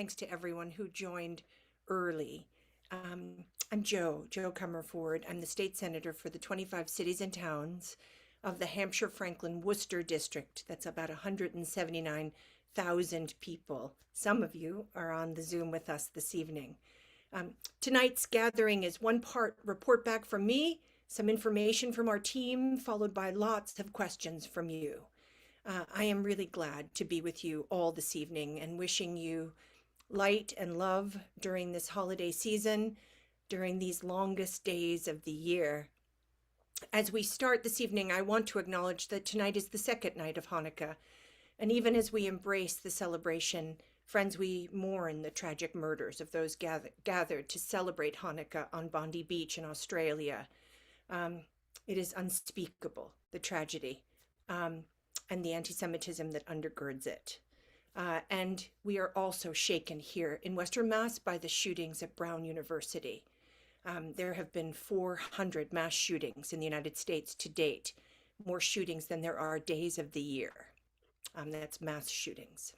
thanks to everyone who joined early. I'm Joe Comerford. I'm the state senator for the 25 cities and towns of the Hampshire, Franklin, Worcester district. That's about 179,000 people. Some of you are on the Zoom with us this evening. Tonight's gathering is one part report back from me, some information from our team, followed by lots of questions from you. I am really glad to be with you all this evening and wishing you light and love during this holiday season, during these longest days of the year. As we start this evening, I want to acknowledge that tonight is the second night of Hanukkah. And even as we embrace the celebration, friends, we mourn the tragic murders of those gathered to celebrate Hanukkah on Bondi Beach in Australia. It is unspeakable, the tragedy, and the anti-Semitism that undergirds it. And we are also shaken here in Western Mass by the shootings at Brown University. There have been 400 mass shootings in the United States to date, more shootings than there are days of the year. That's mass shootings.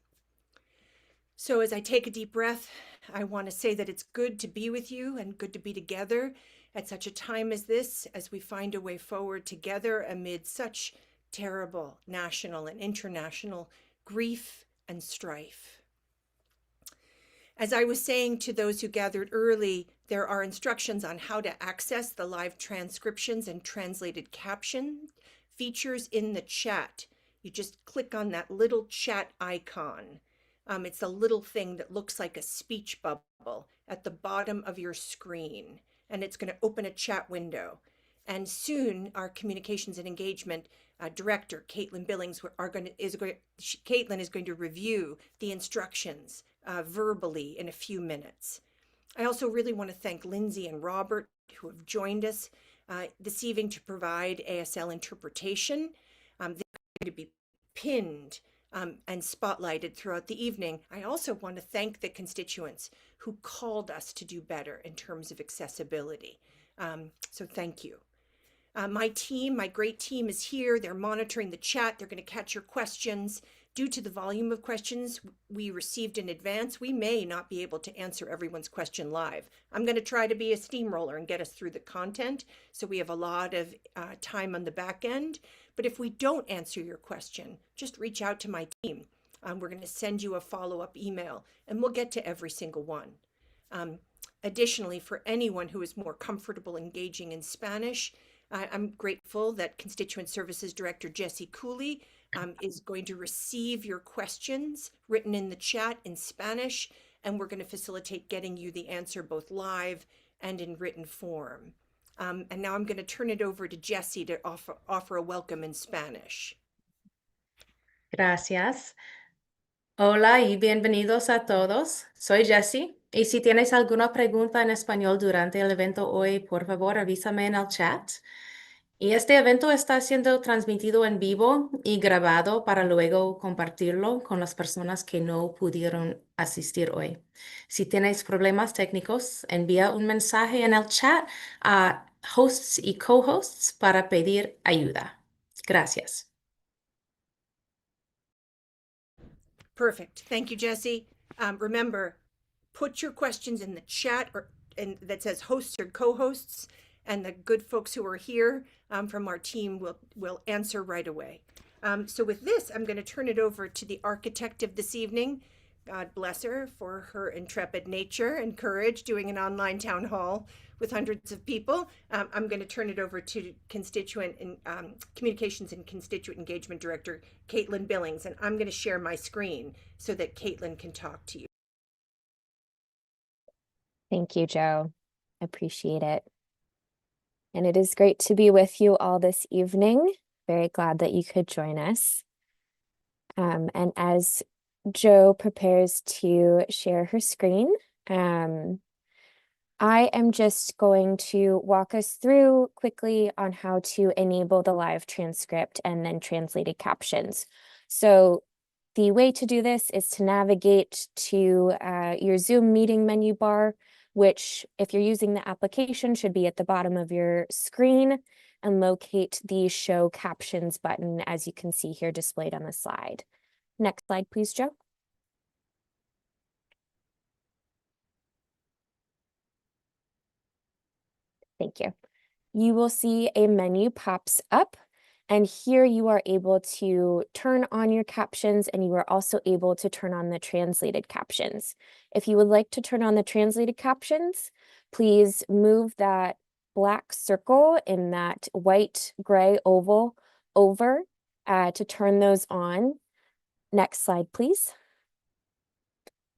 So as I take a deep breath, I want to say that it's good to be with you and good to be together at such a time as this, as we find a way forward together amid such terrible national and international grief and strife. As I was saying to those who gathered early, there are instructions on how to access the live transcriptions and translated caption features in the chat. You just click on that little chat icon. It's a little thing that looks like a speech bubble at the bottom of your screen, and it's going to open a chat window. And soon, our communications and engagement director, Caitlin Billings, Caitlin is going to review the instructions verbally in a few minutes. I also really want to thank Lindsay and Robert, who have joined us this evening to provide ASL interpretation. They're going to be pinned and spotlighted throughout the evening. I also want to thank the constituents who called us to do better in terms of accessibility. So thank you. My team, my great team is here. They're monitoring the chat. They're going to catch your questions. Due to the volume of questions we received in advance, we may not be able to answer everyone's question live. I'm going to try to be a steamroller and get us through the content, so we have a lot of time on the back end. But if we don't answer your question, just reach out to my team. We're going to send you a follow-up email, and we'll get to every single one. Additionally, for anyone who is more comfortable engaging in Spanish, I'm grateful that Constituent Services Director Jessie Cooley is going to receive your questions written in the chat in Spanish, and we're going to facilitate getting you the answer both live and in written form. And now I'm going to turn it over to Jessie to offer a welcome in Spanish. Gracias. Hola y bienvenidos a todos. Soy Jessie. Y si tienes alguna pregunta en español durante el evento hoy, por favor avísame en el chat. Y este evento está siendo transmitido en vivo y grabado para luego compartirlo con las personas que no pudieron asistir hoy. Si tienes problemas técnicos, envía un mensaje en el chat a hosts y co-hosts para pedir ayuda. Gracias. Perfect. Thank you, Jessie. Remember, put your questions in the chat that says hosts or co-hosts, and the good folks who are here from our team will answer right away. So with this, I'm going to turn it over to the architect of this evening. God bless her for her intrepid nature and courage doing an online town hall with hundreds of people. I'm going to turn it over to Constituent and Communications and Constituent Engagement Director, Caitlin Billings, and I'm going to share my screen so that Caitlin can talk to you. Thank you, Joe. Appreciate it. And it is great to be with you all this evening. Very glad that you could join us. And as Joe prepares to share her screen, I am just going to walk us through quickly on how to enable the live transcript and then translated captions. So the way to do this is to navigate to your Zoom meeting menu bar, which if you're using the application should be at the bottom of your screen, and locate the show captions button as you can see here displayed on the slide. Next slide, please, Joe. Thank you. You will see a menu pops up, and here you are able to turn on your captions, and you are also able to turn on the translated captions. If you would like to turn on the translated captions, please move that black circle in that white gray oval over to turn those on. Next slide, please.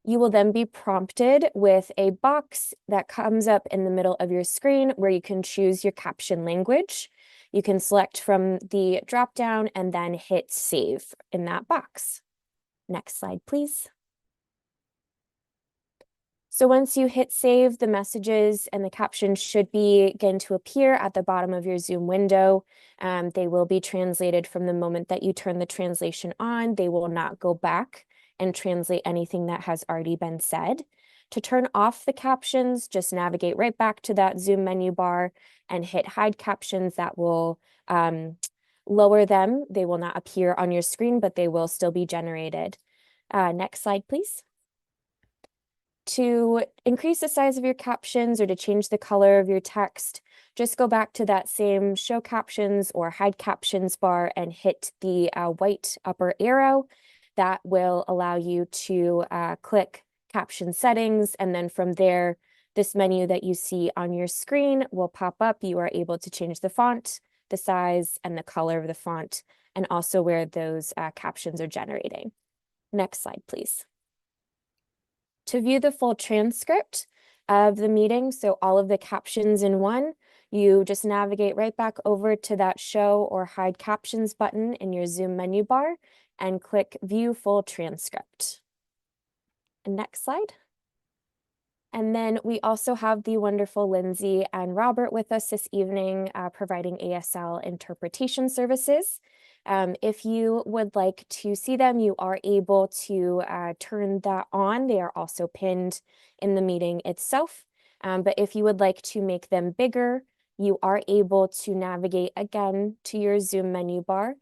You will then be prompted with a box that comes up in the middle of your screen where you can choose your caption language. You can select from the dropdown and then hit save in that box. Next slide, please. So once you hit save, the messages and the captions should begin to appear at the bottom of your Zoom window. They will be translated from the moment that you turn the translation on. They will not go back and translate anything that has already been said. To turn off the captions, just navigate right back to that Zoom menu bar and hit hide captions. That will lower them. They will not appear on your screen, but they will still be generated. Next slide, please. To increase the size of your captions or to change the color of your text, just go back to that same show captions or hide captions bar and hit the white upper arrow. That will allow you to click caption settings, and then from there, this menu that you see on your screen will pop up. You are able to change the font, the size, and the color of the font, and also where those captions are generating. Next slide, please. To view the full transcript of the meeting, so all of the captions in one, you just navigate right back over to that show or hide captions button in your Zoom menu bar and click view full transcript. Next slide. And then we also have the wonderful Lindsay and Robert with us this evening, providing ASL interpretation services. If you would like to see them, you are able to turn that on. They are also pinned in the meeting itself. But if you would like to make them bigger, you are able to navigate again to your Zoom menu bar,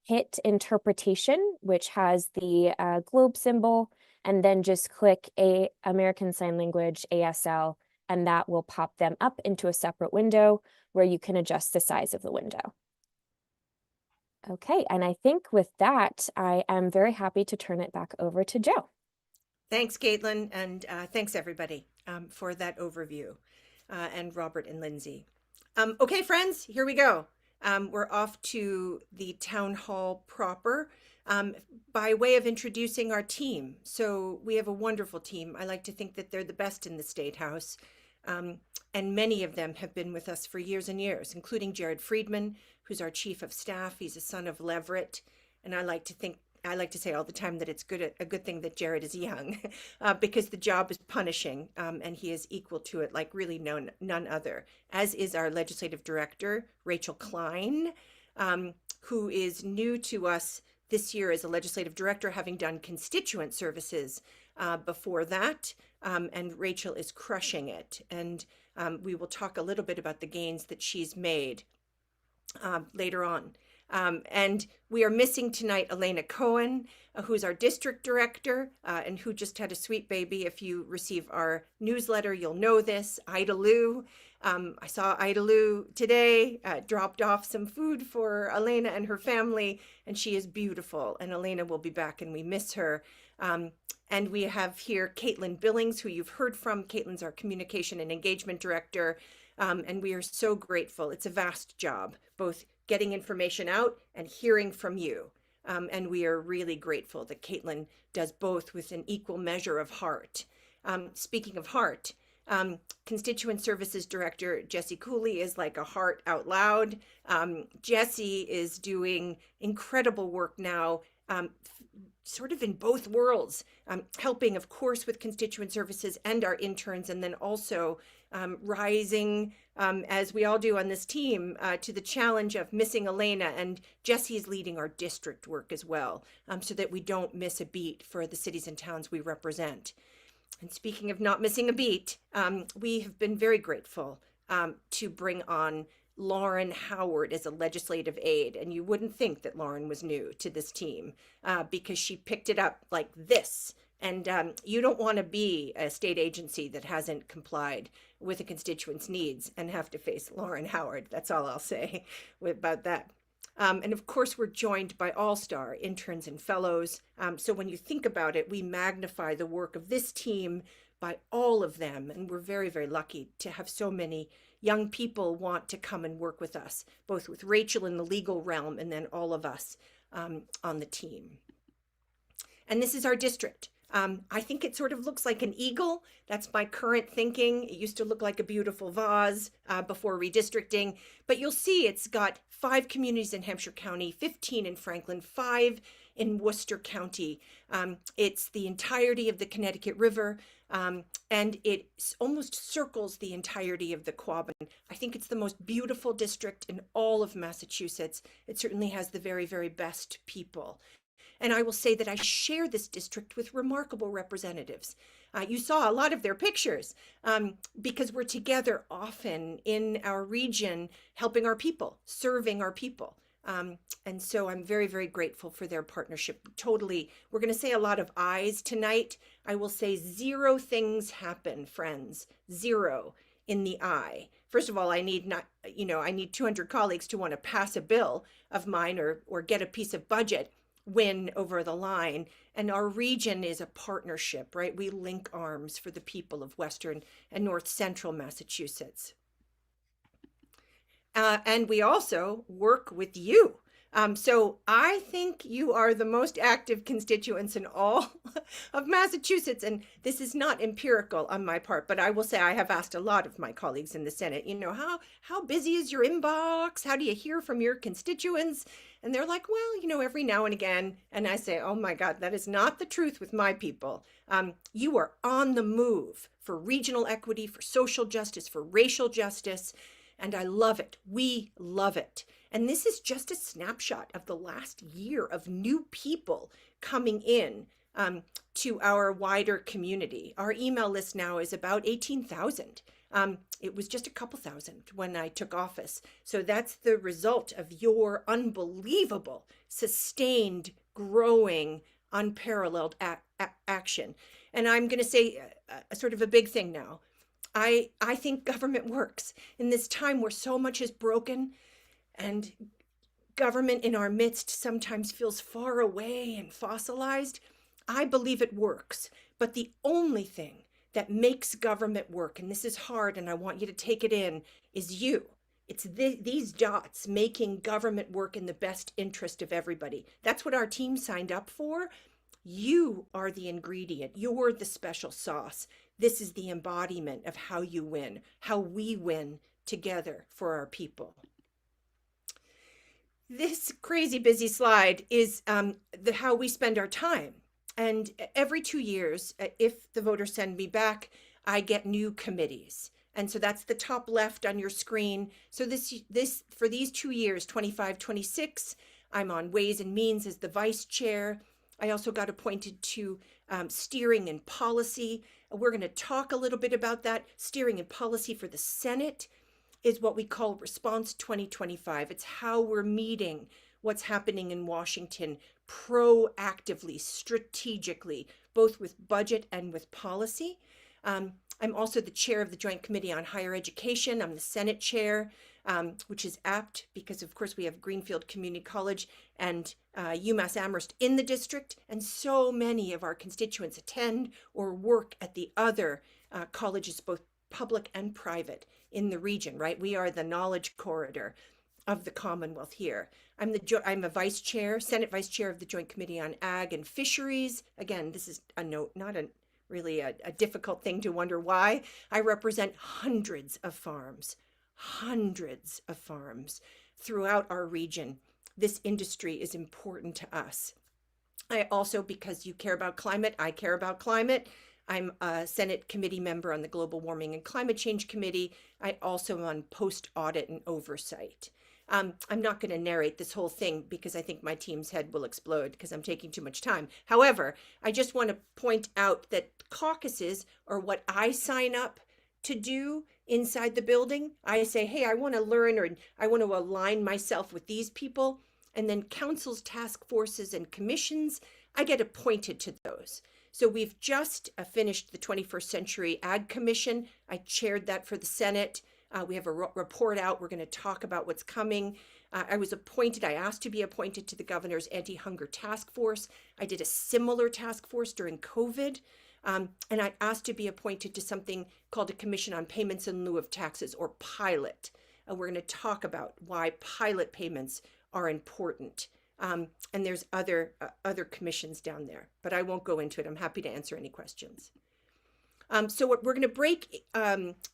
hit interpretation, which has the globe symbol, and then just click American Sign Language ASL, and that will pop them up into a separate window where you can adjust the size of the window. Okay, and I think with that, I am very happy to turn it back over to Joe. Thanks, Caitlin, and thanks everybody for that overview, and Robert and Lindsay. Okay, friends, here we go. We're off to the town hall proper by way of introducing our team. So we have a wonderful team. I like to think that they're the best in the State House. And many of them have been with us for years and years, including Jared Friedman, who's our chief of staff. He's a son of Leverett. And I like to say all the time that it's a good thing that Jared is young because the job is punishing and he is equal to it like really none other, as is our legislative director, Rachel Klein, who is new to us this year as a legislative director, having done constituent services before that. And Rachel is crushing it. And we will talk a little bit about the gains that she's made later on. And we are missing tonight Elena Cohen, who's our district director and who just had a sweet baby. If you receive our newsletter, you'll know this. Ida Lou. I saw Ida Lou today, dropped off some food for Elena and her family, and she is beautiful. And Elena will be back, and we miss her. And we have here Caitlin Billings, who you've heard from. Caitlin's our communication and engagement director. And we are so grateful. It's a vast job, both getting information out and hearing from you. And we are really grateful that Caitlin does both with an equal measure of heart. Speaking of heart, Constituent Services Director Jessie Cooley is like a heart out loud. Jessie is doing incredible work now, sort of in both worlds, helping, of course, with constituent services and our interns, and then also rising, as we all do on this team, to the challenge of missing Elena. And Jessie is leading our district work as well, so that we don't miss a beat for the cities and towns we represent. And speaking of not missing a beat, we have been very grateful to bring on Lauren Howard as a legislative aide. And you wouldn't think that Lauren was new to this team because she picked it up like this And you don't want to be a state agency that hasn't complied with a constituent's needs and have to face Lauren Howard. That's all I'll say about that. And of course, we're joined by all-star interns and fellows. So when you think about it, we magnify the work of this team by all of them. And we're very, very lucky to have so many young people want to come and work with us, both with Rachel in the legal realm and then all of us on the team. And this is our district. I think it sort of looks like an eagle. That's my current thinking. It used to look like a beautiful vase before redistricting, but you'll see it's got 5 communities in Hampshire County, 15 in Franklin, 5 in Worcester County. It's the entirety of the Connecticut River, and it almost circles the entirety of the Quabbin. I think it's the most beautiful district in all of Massachusetts. It certainly has the very, very best people. And I will say that I share this district with remarkable representatives. You saw a lot of their pictures because we're together often in our region, helping our people, serving our people. And so I'm very, very grateful for their partnership. Totally. We're going to say a lot of I's tonight. I will say 0 things happen, friends. 0 in the I. First of all, I need 200 colleagues to want to pass a bill of mine or get a piece of budget win over the line. And our region is a partnership, right? We link arms for the people of Western and North Central Massachusetts. And we also work with you. So I think you are the most active constituents in all of Massachusetts. And this is not empirical on my part, but I will say I have asked a lot of my colleagues in the Senate, how busy is your inbox? How do you hear from your constituents? And they're like, well, every now and again. And I say, oh my God, that is not the truth with my people. You are on the move for regional equity, for social justice, for racial justice. And I love it. We love it. And this is just a snapshot of the last year of new people coming in to our wider community. Our email list now is about 18,000. It was just a couple thousand when I took office. So that's the result of your unbelievable, sustained, growing, unparalleled action. And I'm going to say a sort of a big thing now. I think government works in this time where so much is broken and government in our midst sometimes feels far away and fossilized. I believe it works, but the only thing that makes government work, and this is hard and I want you to take it in, is you. It's these dots making government work in the best interest of everybody. That's what our team signed up for. You are the ingredient. You're the special sauce. This is the embodiment of how you win, how we win together for our people. This crazy busy slide is how we spend our time. And every 2 years, if the voters send me back, I get new committees. And so that's the top left on your screen. So this for these 2 years, 25, 26, I'm on Ways and Means as the vice chair. I also got appointed to steering and policy. We're going to talk a little bit about that. Steering and policy for the Senate is what we call Response 2025. It's how we're meeting what's happening in Washington proactively, strategically, both with budget and with policy. I'm also the chair of the Joint Committee on Higher Education. I'm the Senate chair, which is apt because, of course, we have Greenfield Community College and UMass Amherst in the district, and so many of our constituents attend or work at the other colleges, both public and private, in the region, right? We are the knowledge corridor of the Commonwealth here. I'm a vice chair, Senate vice chair of the Joint Committee on Ag and Fisheries. Again, this is a note, not really a difficult thing to wonder why. I represent hundreds of farms throughout our region. This industry is important to us. I also, because you care about climate, I care about climate. I'm a Senate committee member on the Global Warming and Climate Change Committee. I also am on post-audit and oversight. I'm not going to narrate this whole thing because I think my team's head will explode because I'm taking too much time. However, I just want to point out that caucuses are what I sign up to do inside the building. I say, hey, I want to learn or I want to align myself with these people. And then councils, task forces, and commissions, I get appointed to those. So we've just finished the 21st Century Ag Commission. I chaired that for the Senate. We have a report out. We're going to talk about what's coming. I asked to be appointed to the governor's anti-hunger task force. I did a similar task force during COVID. And I asked to be appointed to something called a Commission on Payments in Lieu of Taxes, or PILOT. We're going to talk about why pilot payments are important. And there's other commissions down there, but I won't go into it. I'm happy to answer any questions. So we're going to break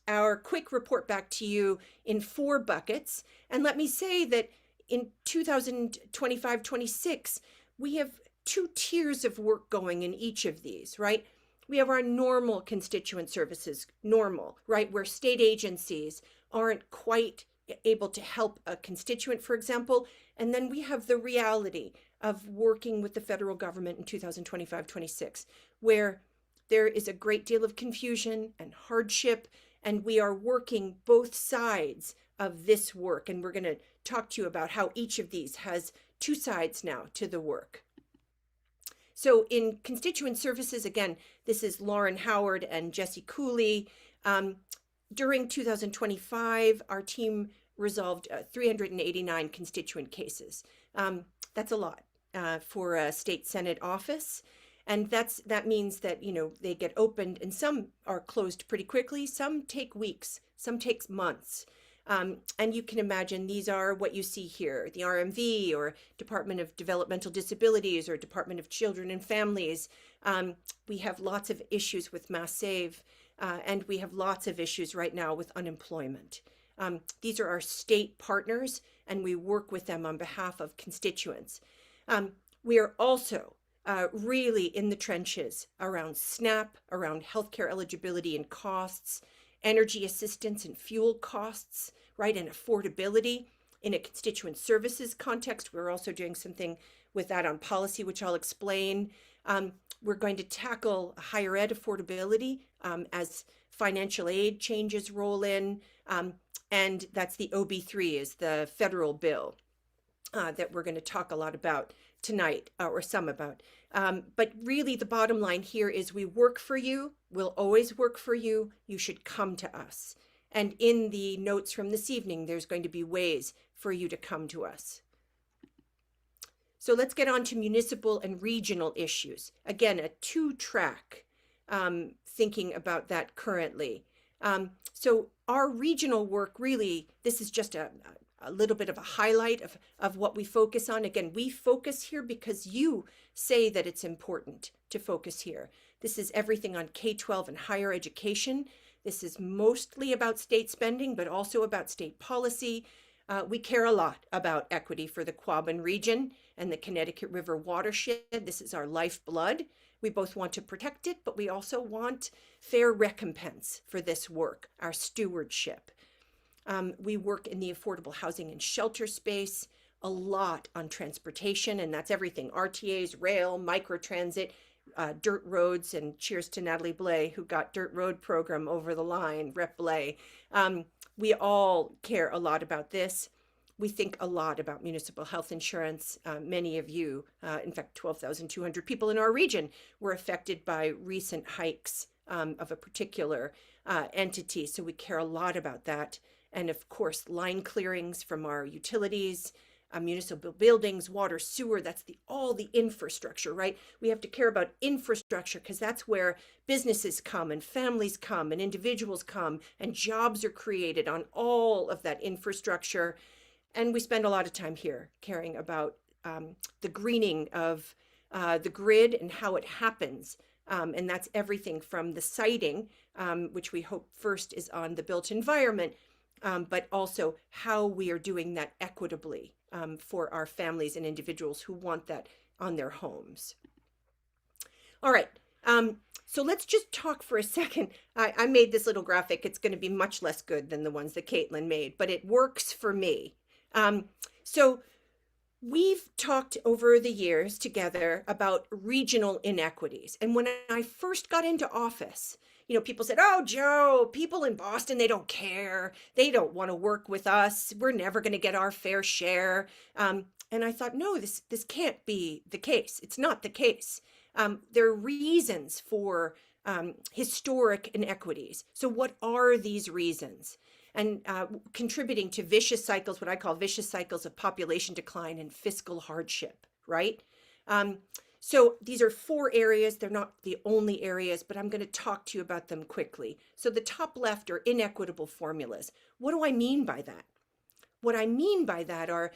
our quick report back to you in 4 buckets. And let me say that in 2025-26, we have 2 tiers of work going in each of these, right? We have our normal constituent services, right? Where state agencies aren't quite able to help a constituent, for example. And then we have the reality of working with the federal government in 2025-26, where there is a great deal of confusion and hardship, and we are working both sides of this work. And we're going to talk to you about how each of these has 2 sides now to the work. So in constituent services, again, this is Lauren Howard and Jesse Cooley. During 2025, our team resolved 389 constituent cases. That's a lot for a state Senate office. And that means that, they get opened, and some are closed pretty quickly. Some take weeks, some takes months. And you can imagine these are what you see here, the RMV, or Department of Developmental Disabilities, or Department of Children and Families. We have lots of issues with Mass Save, and we have lots of issues right now with unemployment. These are our state partners, and we work with them on behalf of constituents. We are also really in the trenches around SNAP, around healthcare eligibility and costs, energy assistance and fuel costs, right, and affordability. In a constituent services context, we're also doing something with that on policy, which I'll explain. We're going to tackle higher ed affordability as financial aid changes roll in, and that's the OB3, is the federal bill that we're going to talk a lot about tonight, or some about. But really the bottom line here is we work for you. We'll always work for you. You should come to us. And in the notes from this evening, there's going to be ways for you to come to us. So let's get on to municipal and regional issues. Again, a 2-track thinking about that currently. So our regional work, really, this is just a little bit of a highlight of what we focus on. Again, we focus here because you say that it's important to focus here. This is everything on K-12 and higher education. This is mostly about state spending, but also about state policy. We care a lot about equity for the Quabbin region and the Connecticut River watershed. This is our lifeblood. We both want to protect it, but we also want fair recompense for this work, our stewardship. We work in the affordable housing and shelter space, a lot on transportation, and that's everything: RTAs, rail, microtransit, dirt roads, and cheers to Natalie Blais, who got dirt road program over the line, Rep Blais. We all care a lot about this. We think a lot about municipal health insurance. Many of you, in fact, 12,200 people in our region were affected by recent hikes of a particular entity. So we care a lot about that. And of course, line clearings from our utilities, municipal buildings, water, sewer, that's all the infrastructure, right? We have to care about infrastructure because that's where businesses come and families come and individuals come and jobs are created on all of that infrastructure. And we spend a lot of time here caring about the greening of the grid and how it happens. And that's everything from the siting, which we hope first is on the built environment, but also how we are doing that equitably for our families and individuals who want that on their homes. All right. So let's just talk for a second. I made this little graphic. It's going to be much less good than the ones that Caitlin made, but it works for me. So we've talked over the years together about regional inequities. And when I first got into office, people said, "Oh, Joe, people in Boston, they don't care. They don't want to work with us. We're never going to get our fair share." And I thought, no, this can't be the case. It's not the case. There are reasons for historic inequities. So what are these reasons? And contributing to vicious cycles, what I call vicious cycles of population decline and fiscal hardship, right? So these are 4 areas. They're not the only areas, but I'm going to talk to you about them quickly. So the top left are inequitable formulas. What do I mean by that? What I mean by that are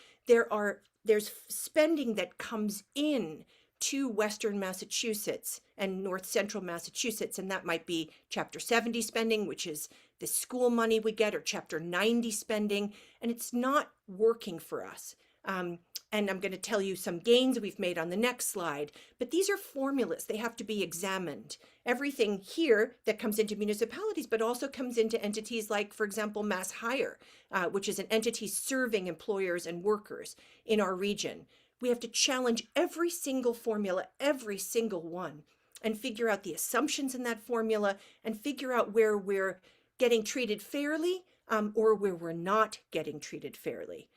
there's spending that comes in to Western Massachusetts and North Central Massachusetts, and that might be Chapter 70 spending, which is the school money we get, or Chapter 90 spending, and it's not working for us. And I'm going to tell you some gains we've made on the next slide, but these are formulas. They have to be examined. Everything here that comes into municipalities, but also comes into entities like, for example, Mass Hire, which is an entity serving employers and workers in our region. We have to challenge every single formula, every single one, and figure out the assumptions in that formula and figure out where we're getting treated fairly or where we're not getting treated fairly.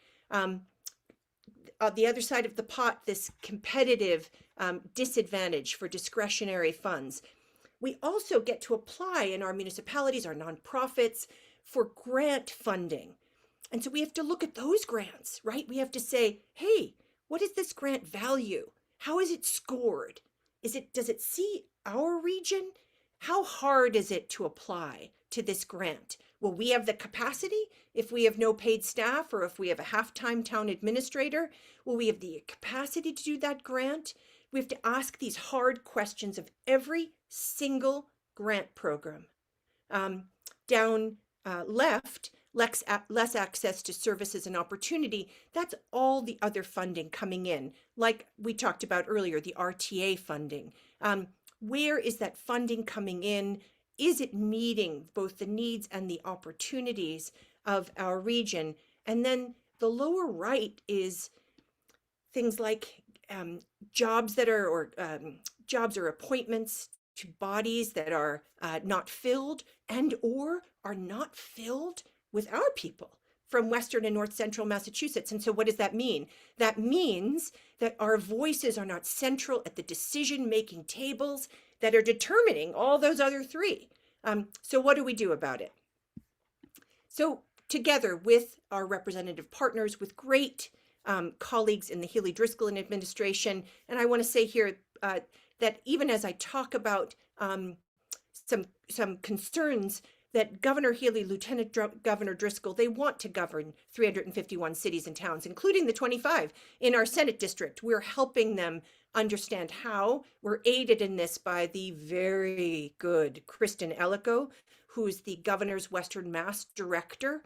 The other side of the pot, this competitive disadvantage for discretionary funds. We also get to apply in our municipalities, our nonprofits, for grant funding. And so we have to look at those grants, right? We have to say, hey, what is this grant value? How is it scored? Does it see our region? How hard is it to apply to this grant? Will we have the capacity if we have no paid staff, or if we have a half-time town administrator? Will we have the capacity to do that grant? We have to ask these hard questions of every single grant program. Down left, less access to services and opportunity. That's all the other funding coming in, like we talked about earlier, the RTA funding. Where is that funding coming in? Is it meeting both the needs and the opportunities of our region? And then the lower right is things like jobs or appointments to bodies that are not filled and or are not filled with our people from Western and North Central Massachusetts. And so what does that mean? That means that our voices are not central at the decision-making tables that are determining all those other 3. So what do we do about it? So together with our representative partners, with great colleagues in the Healy-Driscoll administration, and I want to say here that even as I talk about some concerns that Governor Healy, Lieutenant Governor Driscoll, they want to govern 351 cities and towns, including the 25 in our Senate district. We're helping them understand how. We're aided in this by the very good Kristen Ellico, who's the governor's Western Mass director,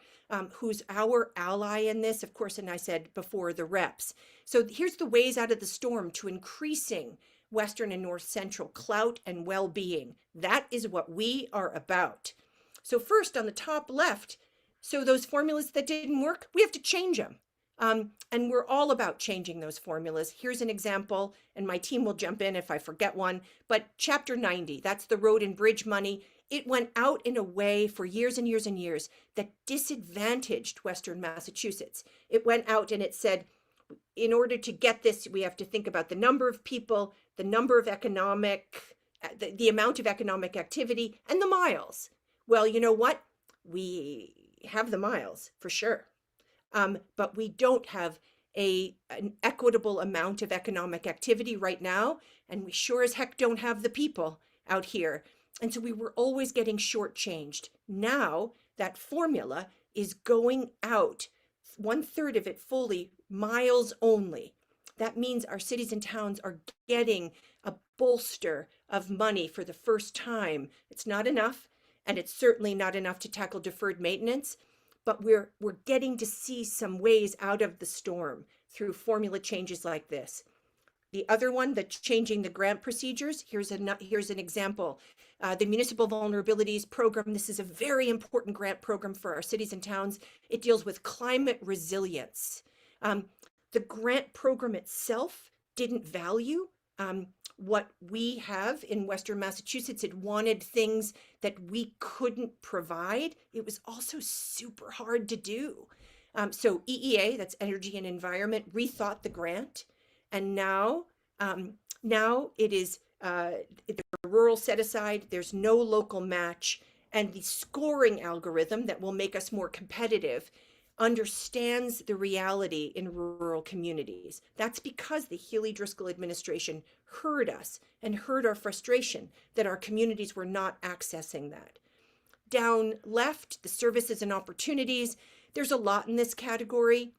who's our ally in this, of course, and I said before, the reps. So here's the ways out of the storm to increasing Western and North Central clout and well-being. That is what we are about. So first, on the top left, so those formulas that didn't work, we have to change them. And we're all about changing those formulas. Here's an example, and my team will jump in if I forget one, but Chapter 90, that's the road and bridge money. It went out in a way for years and years and years that disadvantaged Western Massachusetts. It went out and it said, in order to get this, we have to think about the number of people, the number of the amount of economic activity, and the miles. Well, you know what? We have the miles for sure, but we don't have an equitable amount of economic activity right now, and we sure as heck don't have the people out here. And so we were always getting shortchanged. Now that formula is going out, 1/3 of it fully, miles only. That means our cities and towns are getting a bolster of money for the first time. It's not enough. And it's certainly not enough to tackle deferred maintenance, but we're getting to see some ways out of the storm through formula changes like this. The other one, that's changing the grant procedures, here's an example. The Municipal Vulnerabilities Program, this is a very important grant program for our cities and towns. It deals with climate resilience. The grant program itself didn't value what we have in Western Massachusetts. It wanted things that we couldn't provide. It was also super hard to do. So EEA, that's Energy and Environment, rethought the grant. And now it is the rural set aside, there's no local match, and the scoring algorithm that will make us more competitive understands the reality in rural communities. That's because the Healy-Driscoll administration heard us and heard our frustration that our communities were not accessing that. Down left, the services and opportunities, there's a lot in this category,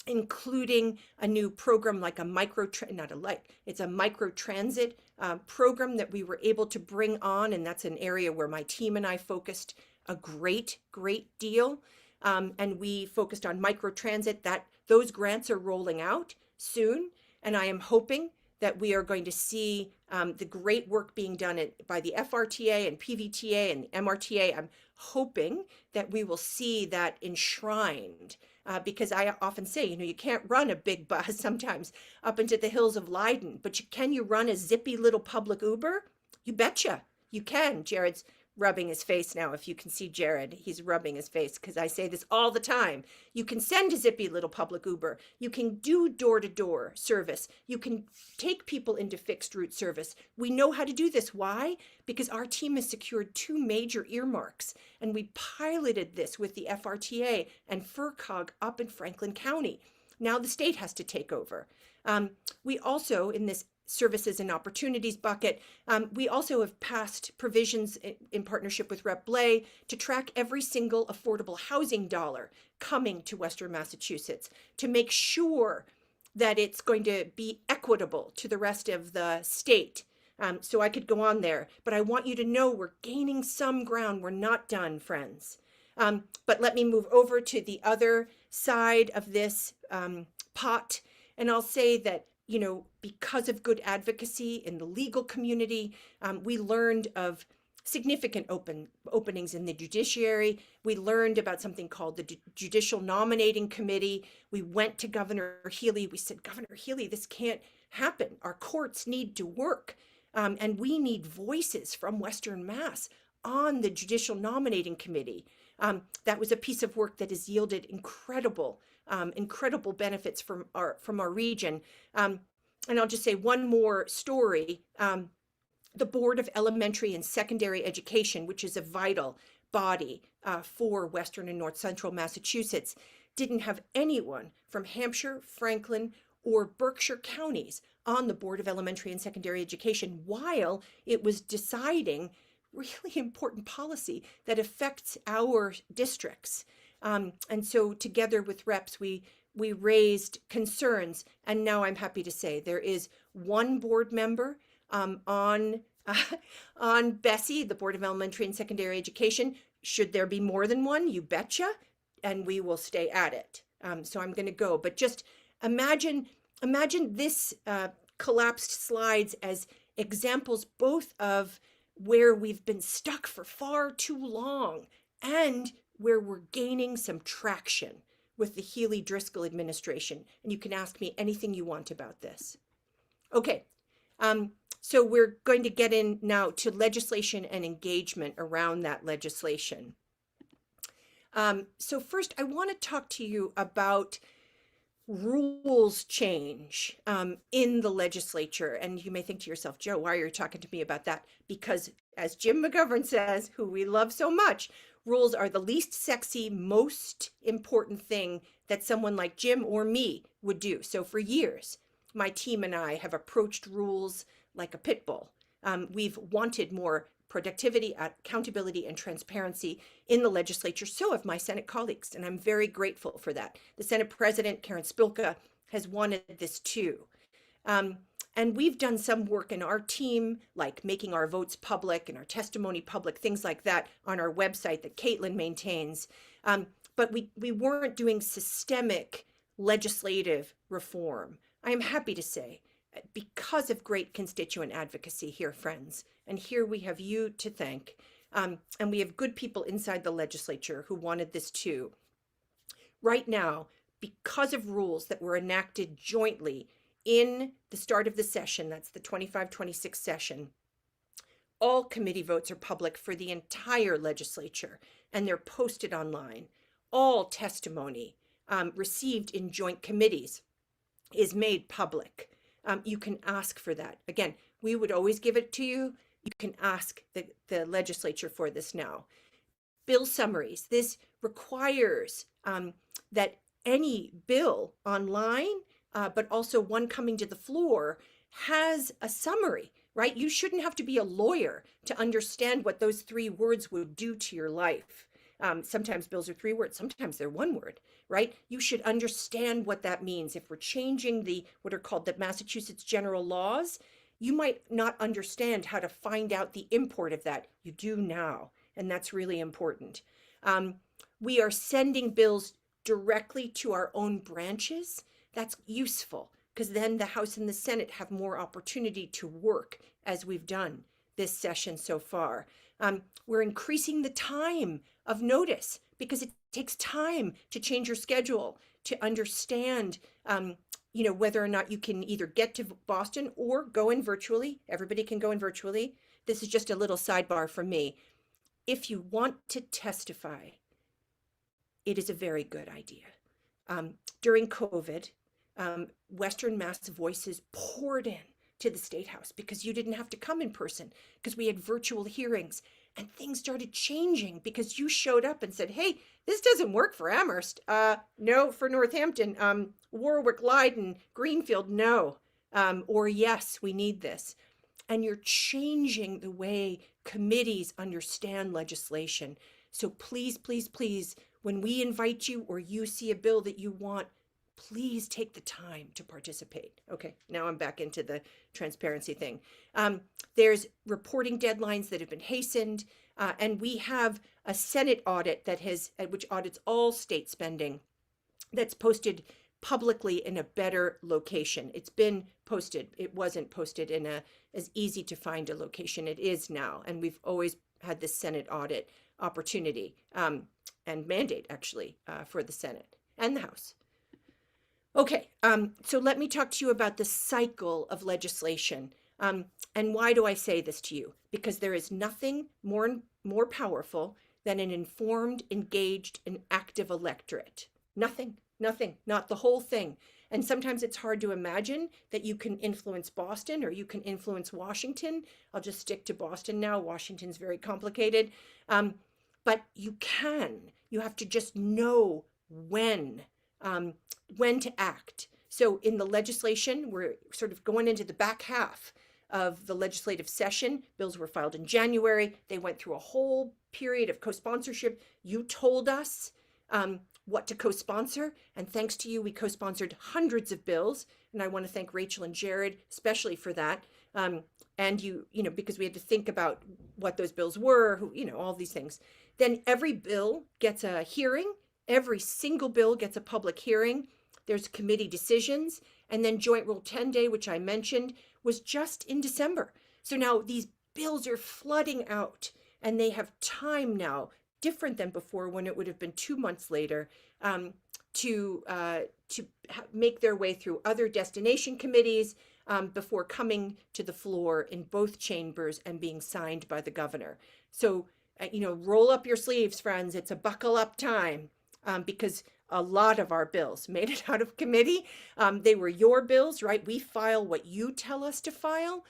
including a new program like a micro transit program that we were able to bring on, and that's an area where my team and I focused a great deal. And we focused on micro transit. That those grants are rolling out soon, and I am hoping that we are going to see the great work being done by the FRTA and PVTA and the MRTA. I'm hoping that we will see that enshrined because I often say, you can't run a big bus sometimes up into the hills of Leiden, but can you run a zippy little public Uber? You betcha you can. Jared's rubbing his face now. If you can see Jared, he's rubbing his face because I say this all the time. You can send a zippy little public Uber. You can do door-to-door service. You can take people into fixed route service. We know how to do this. Why? Because our team has secured 2 major earmarks, and we piloted this with the FRTA and FERCOG up in Franklin County. Now the state has to take over. We also, in this services and opportunities bucket, we also have passed provisions in partnership with Rep. Blais to track every single affordable housing dollar coming to Western Massachusetts to make sure that it's going to be equitable to the rest of the state. So I could go on there, but I want you to know we're gaining some ground. We're not done, friends. But let me move over to the other side of this pot, and I'll say that because of good advocacy in the legal community, we learned of significant openings in the judiciary. We learned about something called the Judicial Nominating Committee. We went to Governor Healy. We said, Governor Healy, this can't happen. Our courts need to work, and we need voices from Western Mass on the Judicial Nominating Committee. That was a piece of work that has yielded incredible benefits from our region. And I'll just say one more story. The Board of Elementary and Secondary Education, which is a vital body for Western and North Central Massachusetts, didn't have anyone from Hampshire, Franklin, or Berkshire counties on the Board of Elementary and Secondary Education while it was deciding really important policy that affects our districts. And so together with reps, we raised concerns, and now I'm happy to say there is one board member on Bessie, the Board of Elementary and Secondary Education. Should there be more than one? You betcha, and we will stay at it. So I'm going to go, but just imagine this collapsed slides as examples both of where we've been stuck for far too long and where we're gaining some traction with the Healy-Driscoll administration. And you can ask me anything you want about this. Okay, so we're going to get in now to legislation and engagement around that legislation. So first, I want to talk to you about rules change in the legislature. And you may think to yourself, Joe, why are you talking to me about that? Because as Jim McGovern says, who we love so much, rules are the least sexy, most important thing that someone like Jim or me would do. So for years, my team and I have approached rules like a pit bull. We've wanted more productivity, accountability, and transparency in the legislature. So have my Senate colleagues, and I'm very grateful for that. The Senate President, Karen Spilka, has wanted this too. And we've done some work in our team, like making our votes public and our testimony public, things like that on our website that Caitlin maintains. But we weren't doing systemic legislative reform. I am happy to say, because of great constituent advocacy here, friends, and here we have you to thank, and we have good people inside the legislature who wanted this too. Right now, because of rules that were enacted jointly in the start of the session, that's the 25-26 session, all committee votes are public for the entire legislature, and they're posted online. All testimony received in joint committees is made public. You can ask for that. Again, We would always give it to you. You can ask the legislature for this now. Bill summaries. This requires that any bill online, but also one coming to the floor, has a summary, right? You shouldn't have to be a lawyer to understand what those 3 words would do to your life. Sometimes bills are 3 words, sometimes they're 1 word, right? You should understand what that means. If we're changing what are called the Massachusetts general laws, you might not understand how to find out the import of that. You do now, and that's really important. We are sending bills directly to our own branches. That's useful because then the House and the Senate have more opportunity to work, as we've done this session so far. We're increasing the time of notice because it takes time to change your schedule, to understand whether or not you can either get to Boston or go in virtually. Everybody can go in virtually. This is just a little sidebar from me. If you want to testify, it is a very good idea. During COVID, Western Mass voices poured in to the State House because you didn't have to come in person because we had virtual hearings, and things started changing because you showed up and said, hey, this doesn't work for Amherst. No, for Northampton. Warwick, Leiden, Greenfield, no. Or yes, we need this. And you're changing the way committees understand legislation. So please, please, please, when we invite you or you see a bill that you want, please take the time to participate. Okay, now I'm back into the transparency thing. There's reporting deadlines that have been hastened, and we have a Senate audit which audits all state spending, that's posted publicly in a better location. It's been posted. It wasn't posted in as easy to find a location. It is now, and we've always had the Senate audit opportunity and mandate actually for the Senate and the House. Okay, so let me talk to you about the cycle of legislation. And why do I say this to you? Because there is nothing more powerful than an informed, engaged, and active electorate. Nothing, not the whole thing. And sometimes it's hard to imagine that you can influence Boston or you can influence Washington. I'll just stick to Boston now. Washington's very complicated. But you can. You have to just know when to act. So in the legislation, we're sort of going into the back half of the legislative session. Bills were filed in January. They went through a whole period of co-sponsorship. You told us what to co-sponsor, and thanks to you, we co-sponsored hundreds of bills. And I want to thank Rachel and Jared, especially for that. And because we had to think about what those bills were, all these things. Then every bill gets a hearing. Every single bill gets a public hearing. There's committee decisions. And then Joint Rule 10 Day, which I mentioned, was just in December. So now these bills are flooding out, and they have time now, different than before when it would have been 2 months later, to make their way through other destination committees before coming to the floor in both chambers and being signed by the governor. So, roll up your sleeves, friends. It's a buckle up time. Because a lot of our bills made it out of committee. They were your bills, right? We file what you tell us to file,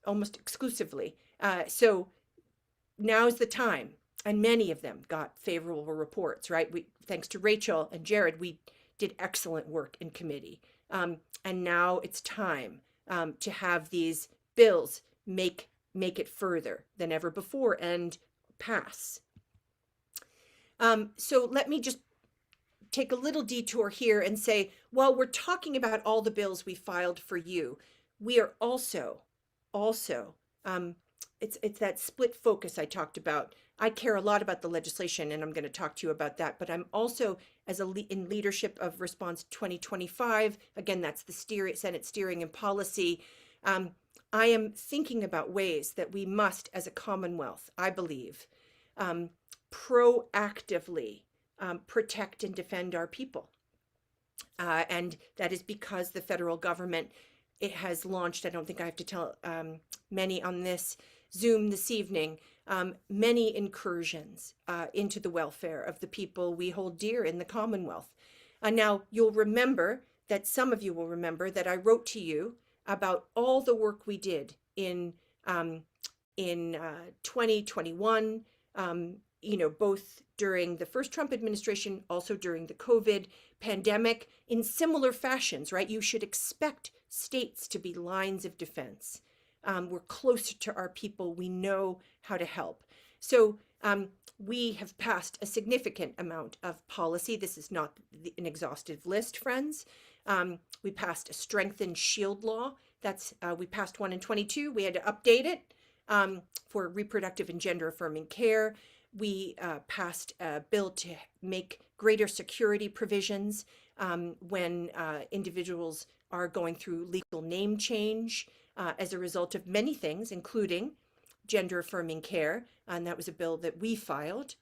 almost exclusively. So now's the time. And many of them got favorable reports, right? Thanks to Rachel and Jared, we did excellent work in committee. And now it's time to have these bills make it further than ever before and pass. So let me just take a little detour here and say, while we're talking about all the bills we filed for you, we are also, it's that split focus I talked about. I care a lot about the legislation, and I'm going to talk to you about that, but I'm also, in leadership of Response 2025, again, that's the Senate Steering and Policy, I am thinking about ways that we must, as a Commonwealth, I believe, proactively protect and defend our people. And that is because the federal government, it has launched, I don't think I have to tell many on this Zoom this evening, many incursions into the welfare of the people we hold dear in the Commonwealth. Now, you'll remember that some of you will remember that I wrote to you about all the work we did um, in 2021, both during the first Trump administration, also during the COVID pandemic, in similar fashions, right? You should expect states to be lines of defense. We're closer to our people. We know how to help. So we have passed a significant amount of policy. This is not an exhaustive list, friends. We passed a strengthened shield law. We passed one in 22. We had to update it for reproductive and gender affirming care. We passed a bill to make greater security provisions when individuals are going through legal name change as a result of many things, including gender affirming care. And that was a bill that we filed.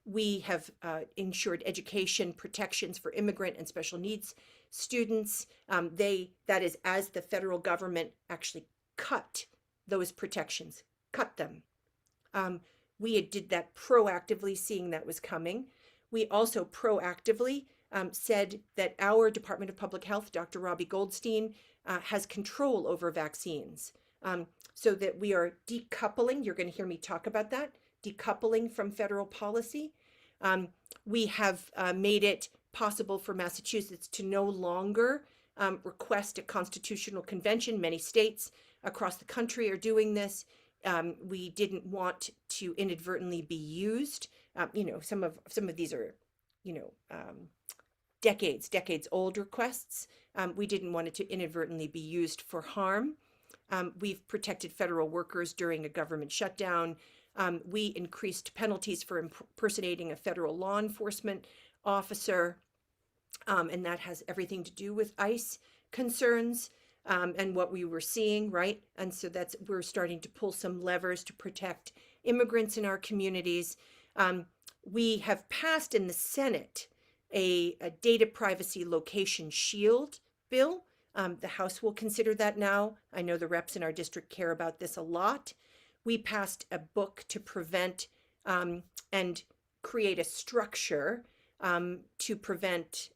We have ensured education protections for immigrant and special needs students. That is, as the federal government actually cut those protections, cut them. We did that proactively, seeing that was coming. We also proactively said that our Department of Public Health, Dr. Robbie Goldstein, has control over vaccines, so that we are decoupling. You're going to hear me talk about that, decoupling from federal policy. We have made it possible for Massachusetts to no longer request a constitutional convention. Many states across the country are doing this. We didn't want to inadvertently be used. Some of these are, decades old requests. We didn't want it to inadvertently be used for harm. We've protected federal workers during a government shutdown. We increased penalties for impersonating a federal law enforcement officer, and that has everything to do with ICE concerns and what we were seeing, right? And so we're starting to pull some levers to protect immigrants in our communities. We have passed in the Senate a data privacy location shield bill. The House will consider that now. I know the reps in our district care about this a lot. We passed a book to prevent and create a structure to prevent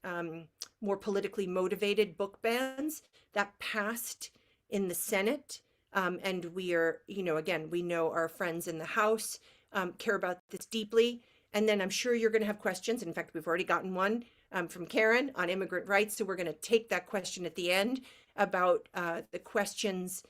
more politically motivated book bans. That passed in the Senate. And we are, again, we know our friends in the House care about this deeply. And then I'm sure you're going to have questions. In fact, we've already gotten one from Karen on immigrant rights. So we're going to take that question at the end about the questions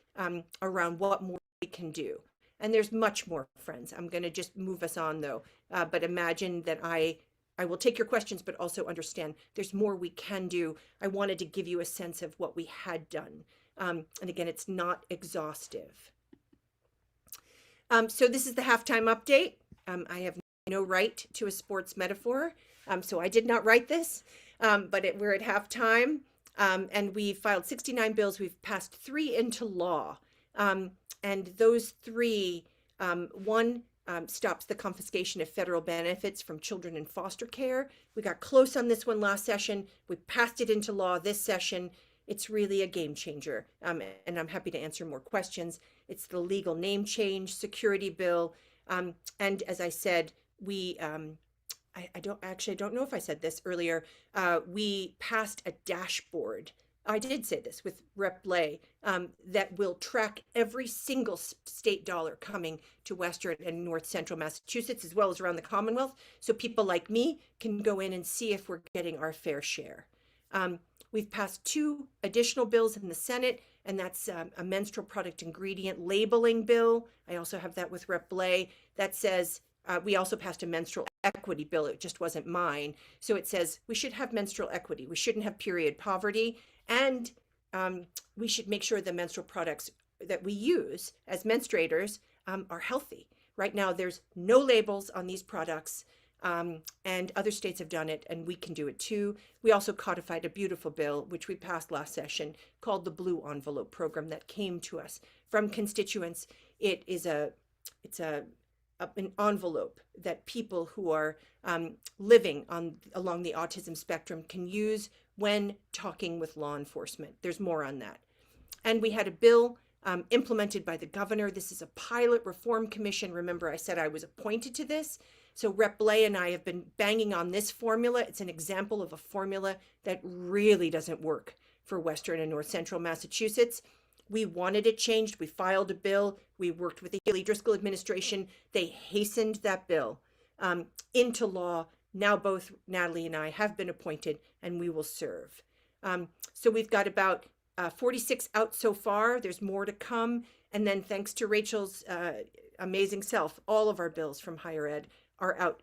around what more we can do. And there's much more, friends. I'm going to just move us on, though. But imagine that I will take your questions, but also understand there's more we can do. I wanted to give you a sense of what we had done. And again, it's not exhaustive. So this is the halftime update. I have no right to a sports metaphor, so I did not write this, but we're at halftime, and we filed 69 bills. We've passed 3 into law, and those 3, one stops the confiscation of federal benefits from children in foster care. We got close on this one last session. We passed it into law this session. It's really a game changer, and I'm happy to answer more questions. It's the legal name change security bill, and as I said, we I don't know if I said this earlier. We passed a dashboard. I did say this with Rep. Blay, that will track every single state dollar coming to Western and North Central Massachusetts, as well as around the Commonwealth, so people like me can go in and see if we're getting our fair share. We've passed 2 additional bills in the Senate, and that's a menstrual product ingredient labeling bill. I also have that with Rep. Blay that says, we also passed a menstrual equity bill. It just wasn't mine. So it says we should have menstrual equity. We shouldn't have period poverty. And we should make sure the menstrual products that we use as menstruators are healthy. Right now, there's no labels on these products, and other states have done it, and we can do it too. We also codified a beautiful bill, which we passed last session, called the Blue Envelope Program, that came to us from constituents. It's an envelope that people who are living along the autism spectrum can use when talking with law enforcement. There's more on that. And we had a bill implemented by the governor. This is a pilot reform commission. Remember, I said I was appointed to this. So Rep. Blay and I have been banging on this formula. It's an example of a formula that really doesn't work for Western and North Central Massachusetts. We wanted it changed. We filed a bill. We worked with the Haley Driscoll administration. They hastened that bill into law. Now both Natalie and I have been appointed, and we will serve. So we've got about 46 out so far. There's more to come. And then thanks to Rachel's amazing self, all of our bills from higher ed are out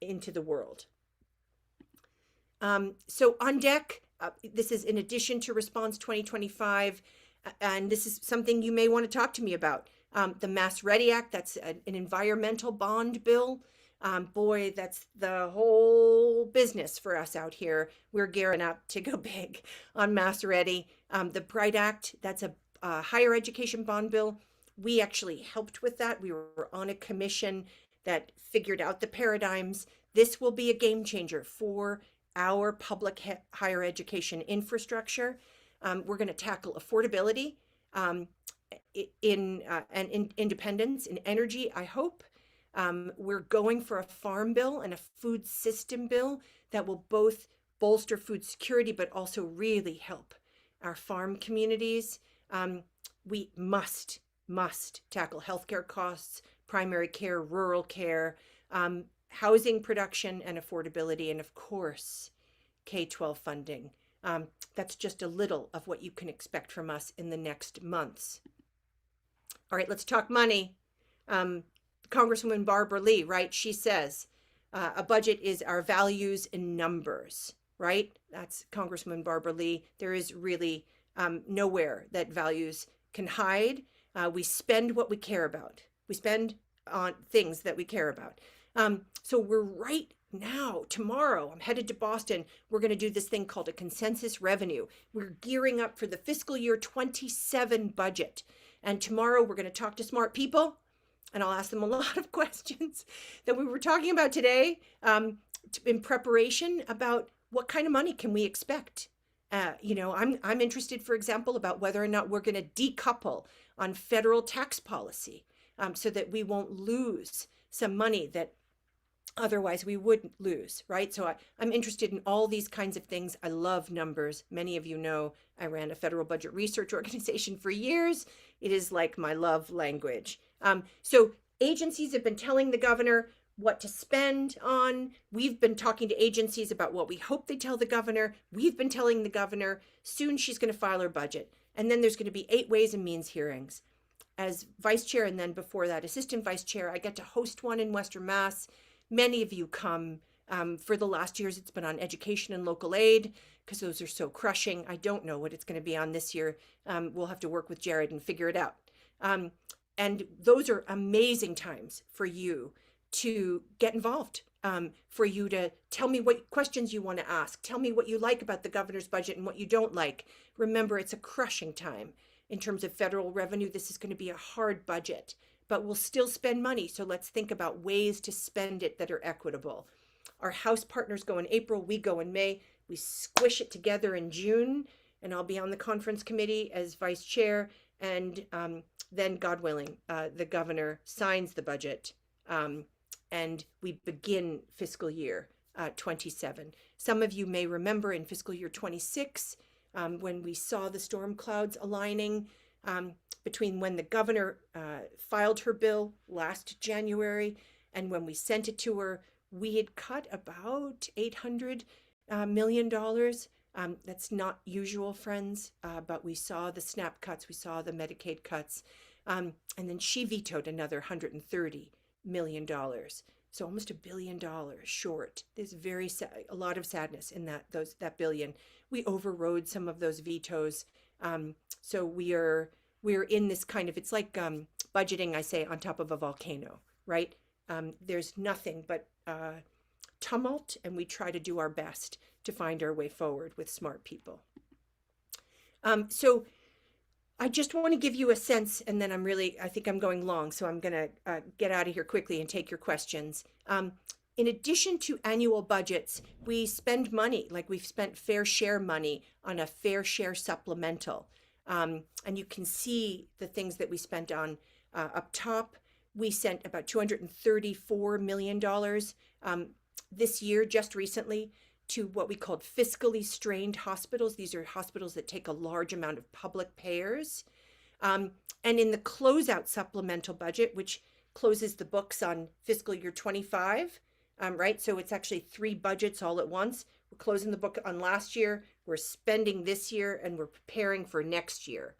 into the world. So on deck, this is in addition to Response 2025, and this is something you may want to talk to me about. The Mass Ready Act, that's an environmental bond bill. Boy, that's the whole business for us out here. We're gearing up to go big on Mass Ready. The Bright Act, that's a higher education bond bill. We actually helped with that. We were on a commission that figured out the paradigms. This will be a game changer for our public higher education infrastructure. We're going to tackle affordability and independence in energy, I hope. We're going for a farm bill and a food system bill that will both bolster food security, but also really help our farm communities. We must tackle healthcare costs, primary care, rural care, housing production and affordability, and of course, K-12 funding. That's just a little of what you can expect from us in the next months. All right, let's talk money. Congresswoman Barbara Lee, right? She says a budget is our values in numbers, right? That's Congresswoman Barbara Lee. There is really nowhere that values can hide. We spend what we care about. We spend on things that we care about. So we're right now, tomorrow, I'm headed to Boston. We're going to do this thing called a consensus revenue. We're gearing up for the fiscal year 27 budget. And tomorrow we're going to talk to smart people, and I'll ask them a lot of questions that we were talking about today in preparation about what kind of money can we expect. I'm interested, for example, about whether or not we're going to decouple on federal tax policy so that we won't lose some money that otherwise we wouldn't lose, right? So I'm interested in all these kinds of things. I love numbers. Many of you know I ran a federal budget research organization for years. It is like my love language. So agencies have been telling the governor what to spend on. We've been talking to agencies about what we hope they tell the governor. We've been telling the governor soon she's going to file her budget. And then there's going to be 8 Ways and Means hearings. As vice chair, and then before that, assistant vice chair, I get to host one in Western Mass. Many of you come. For the last years, it's been on education and local aid because those are so crushing. I don't know what it's going to be on this year. We'll have to work with Jared and figure it out. And those are amazing times for you to get involved, for you to tell me what questions you want to ask. Tell me what you like about the governor's budget and what you don't like. Remember, it's a crushing time in terms of federal revenue. This is going to be a hard budget, but we'll still spend money. So let's think about ways to spend it that are equitable. Our House partners go in April, we go in May. We squish it together in June, and I'll be on the conference committee as vice chair. And then, God willing, the governor signs the budget, and we begin fiscal year 27. Some of you may remember in fiscal year 26, when we saw the storm clouds aligning between when the governor filed her bill last January and when we sent it to her, we had cut about $800 million. That's not usual, friends, but we saw the SNAP cuts, we saw the Medicaid cuts, and then she vetoed another $130 million. So almost $1 billion short. There's a lot of sadness in that billion. We overrode some of those vetoes. So we're in this kind of, it's like budgeting, I say, on top of a volcano, right? There's nothing but tumult, and we try to do our best to find our way forward with smart people. So I just want to give you a sense, and then I think I'm going long, so I'm going to get out of here quickly and take your questions. In addition to annual budgets, we spend money, like we've spent fair share money on a fair share supplemental. And you can see the things that we spent on up top. We sent about $234 million this year, just recently, to what we called fiscally strained hospitals. These are hospitals that take a large amount of public payers. And in the closeout supplemental budget, which closes the books on fiscal year 25, right? So it's actually 3 budgets all at once. We're closing the book on last year, we're spending this year, and we're preparing for next year.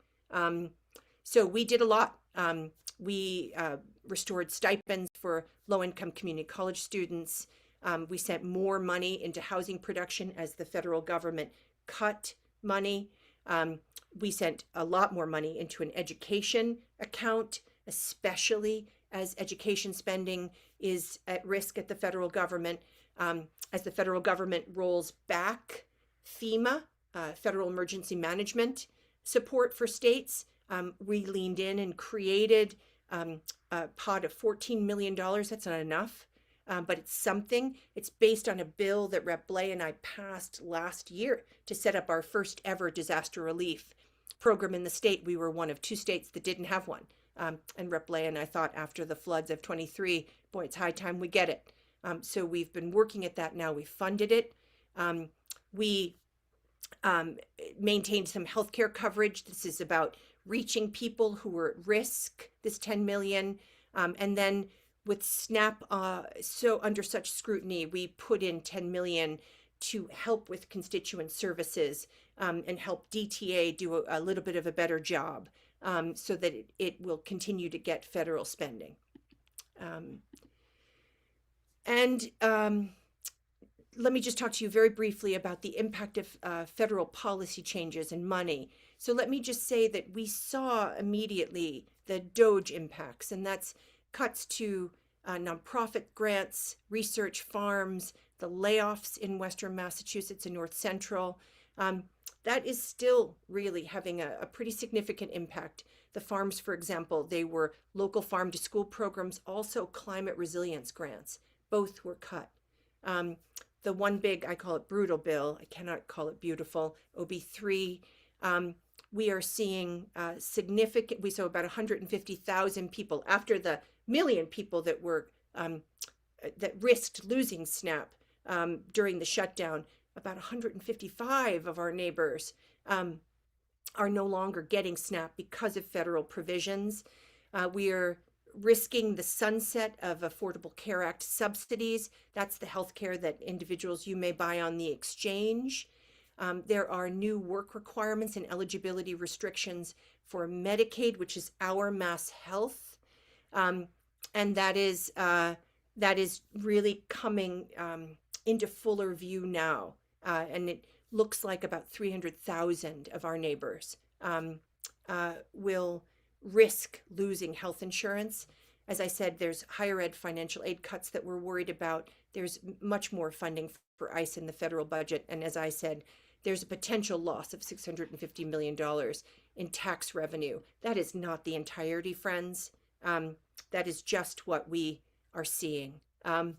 So we did a lot. We restored stipends for low-income community college students. We sent more money into housing production as the federal government cut money. We sent a lot more money into an education account, especially as education spending is at risk at the federal government. As the federal government rolls back FEMA, Federal Emergency Management support for states, we leaned in and created a pot of $14 million. That's not enough, but it's something. It's based on a bill that Rep. Blay and I passed last year to set up our first ever disaster relief program in the state. We were one of 2 states that didn't have one. And Rep. Blay and I thought after the floods of 23, boy, it's high time we get it. So we've been working at that now. We funded it. We maintained some healthcare coverage. This is about reaching people who are at risk, this 10 million. And then with SNAP so under such scrutiny, we put in 10 million to help with constituent services and help DTA do a little bit of a better job so that it will continue to get federal spending. Let me just talk to you very briefly about the impact of federal policy changes and money. So let me just say that we saw immediately the DOGE impacts, and that's cuts to nonprofit grants, research farms, the layoffs in Western Massachusetts and North Central. That is still really having a pretty significant impact. The farms, for example, they were local farm to school programs, also climate resilience grants. Both were cut. The one big, I call it brutal bill, I cannot call it beautiful, OB3, we are seeing significant, we saw about 150,000 people after the million people that were, that risked losing SNAP during the shutdown. About 155 of our neighbors are no longer getting SNAP because of federal provisions. We are risking the sunset of Affordable Care Act subsidies. That's the health care that individuals you may buy on the exchange. There are new work requirements and eligibility restrictions for Medicaid, which is our Mass Health. And that is really coming into fuller view now. And it looks like about 300,000 of our neighbors will risk losing health insurance. As I said, there's higher ed financial aid cuts that we're worried about. There's much more funding for ICE in the federal budget. And as I said, there's a potential loss of $650 million in tax revenue. That is not the entirety, friends. That is just what we are seeing. And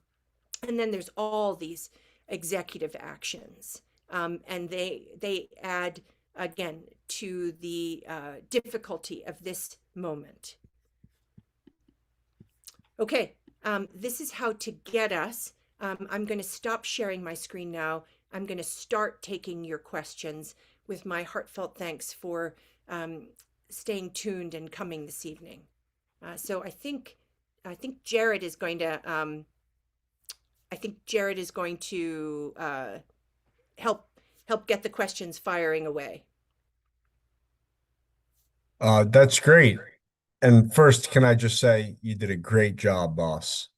then there's all these executive actions. And they add, again, to the difficulty of this moment. Okay, this is how to get us. I'm going to stop sharing my screen now. I'm going to start taking your questions with my heartfelt thanks for staying tuned and coming this evening. So I think Jared is going to help get the questions firing away. That's great. And first, can I just say you did a great job, boss.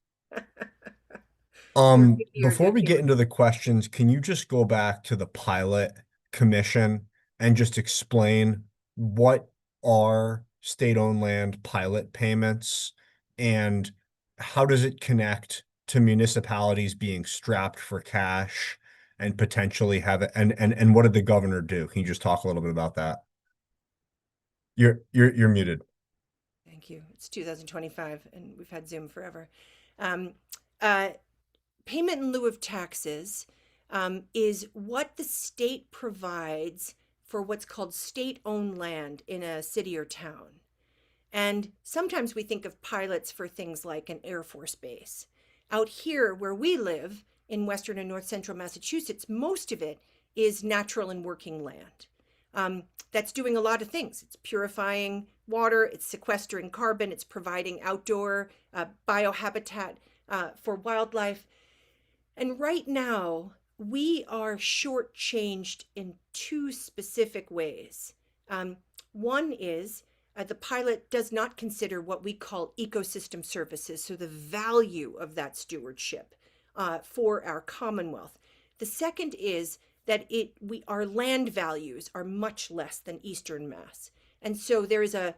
Before we get into the questions, can you just go back to the pilot commission and just explain what are state-owned land pilot payments and how does it connect to municipalities being strapped for cash and potentially have it, and what did the governor do? Can you just talk a little bit about that? You're muted. Thank you. It's 2025 and we've had Zoom forever. Payment in lieu of taxes is what the state provides for what's called state-owned land in a city or town. And sometimes we think of pilots for things like an Air Force base. Out here where we live, in western and north central Massachusetts, most of it is natural and working land. That's doing a lot of things. It's purifying water, it's sequestering carbon, it's providing outdoor biohabitat for wildlife. And right now, we are shortchanged in two specific ways. One is the pilot does not consider what we call ecosystem services, so the value of that stewardship for our Commonwealth. The second is that our land values are much less than Eastern Mass. And so there is a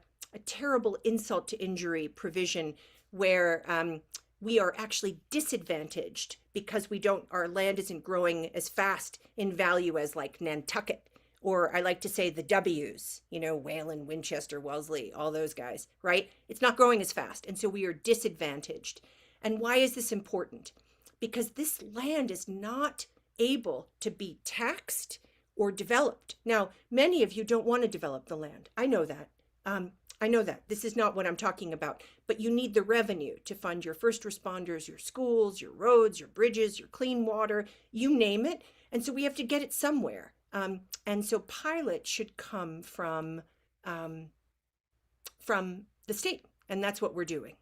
terrible insult to injury provision where we are actually disadvantaged because our land isn't growing as fast in value as like Nantucket, or I like to say the W's, Wayland, Winchester, Wellesley, all those guys, right? It's not growing as fast. And so we are disadvantaged. And why is this important? Because this land is not able to be taxed or developed. Now, many of you don't want to develop the land. I know that. I know that. This is not what I'm talking about. But you need the revenue to fund your first responders, your schools, your roads, your bridges, your clean water, you name it. And so we have to get it somewhere. And so pilot should come from the state. And that's what we're doing.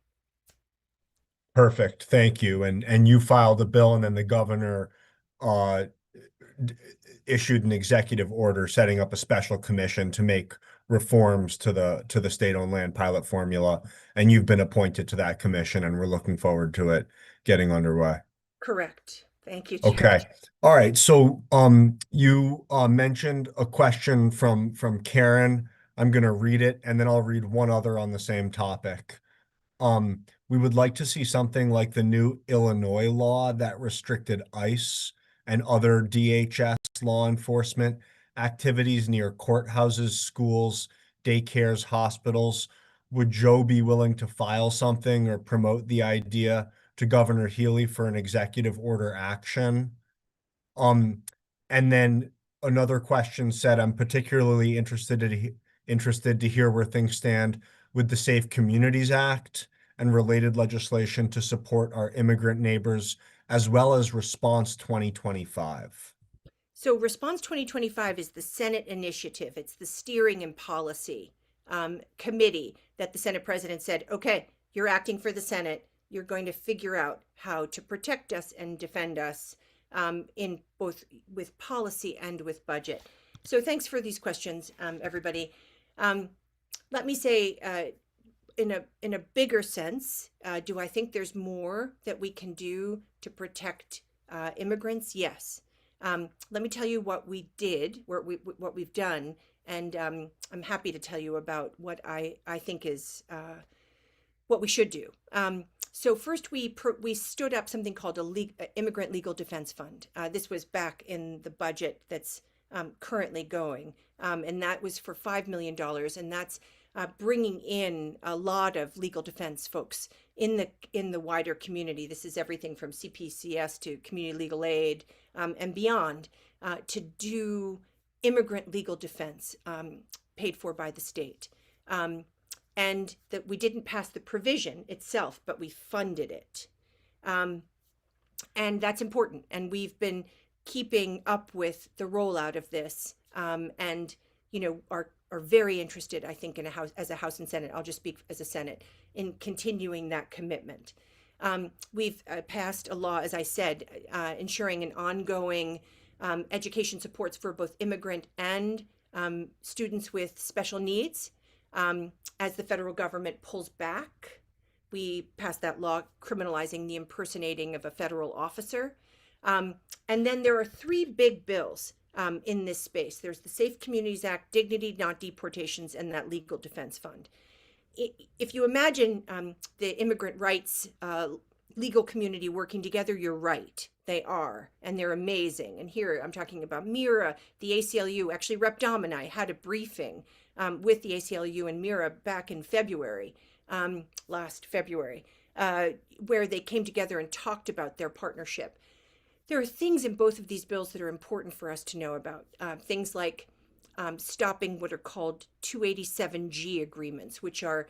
Perfect. Thank you. And you filed a bill, and then the governor issued an executive order setting up a special commission to make reforms to the state-owned land pilot formula. And you've been appointed to that commission, and we're looking forward to it getting underway. Correct. Thank you, Chair. Okay. All right. So you mentioned a question from Karen. I'm going to read it, and then I'll read one other on the same topic. We would like to see something like the new Illinois law that restricted ICE and other DHS law enforcement activities near courthouses, schools, daycares, hospitals. Would Joe be willing to file something or promote the idea to Governor Healy for an executive order action? And then another question said, I'm particularly interested to hear where things stand with the Safe Communities Act and related legislation to support our immigrant neighbors, as well as Response 2025. So Response 2025 is the Senate initiative. It's the steering and policy committee that the Senate president said, okay, you're acting for the Senate. You're going to figure out how to protect us and defend us in both with policy and with budget. So thanks for these questions, everybody. Let me say, in a bigger sense, do I think there's more that we can do to protect immigrants? Yes. Let me tell you what we did, what we've done, and I'm happy to tell you about what I think is what we should do. So first, we stood up something called Immigrant Legal Defense Fund. This was back in the budget that's currently going, and that was for $5 million, and that's bringing in a lot of legal defense folks in the wider community. This is everything from CPCS to community legal aid and beyond to do immigrant legal defense paid for by the state. And that we didn't pass the provision itself, but we funded it. And that's important. And we've been keeping up with the rollout of this and, are very interested, I think, as a House and Senate, I'll just speak as a Senate, in continuing that commitment. We've passed a law, as I said, ensuring an ongoing education supports for both immigrant and students with special needs. As the federal government pulls back, we passed that law criminalizing the impersonating of a federal officer. And then there are three big bills in this space. There's the Safe Communities Act, Dignity, Not Deportations, and that Legal Defense Fund. If you imagine the immigrant rights legal community working together, you're right. They are, and they're amazing. And here I'm talking about MIRA, the ACLU. Actually, Rep. Dom and I had a briefing with the ACLU and MIRA back in February, last February, where they came together and talked about their partnership. There are things in both of these bills that are important for us to know about. Things like stopping what are called 287G agreements, which are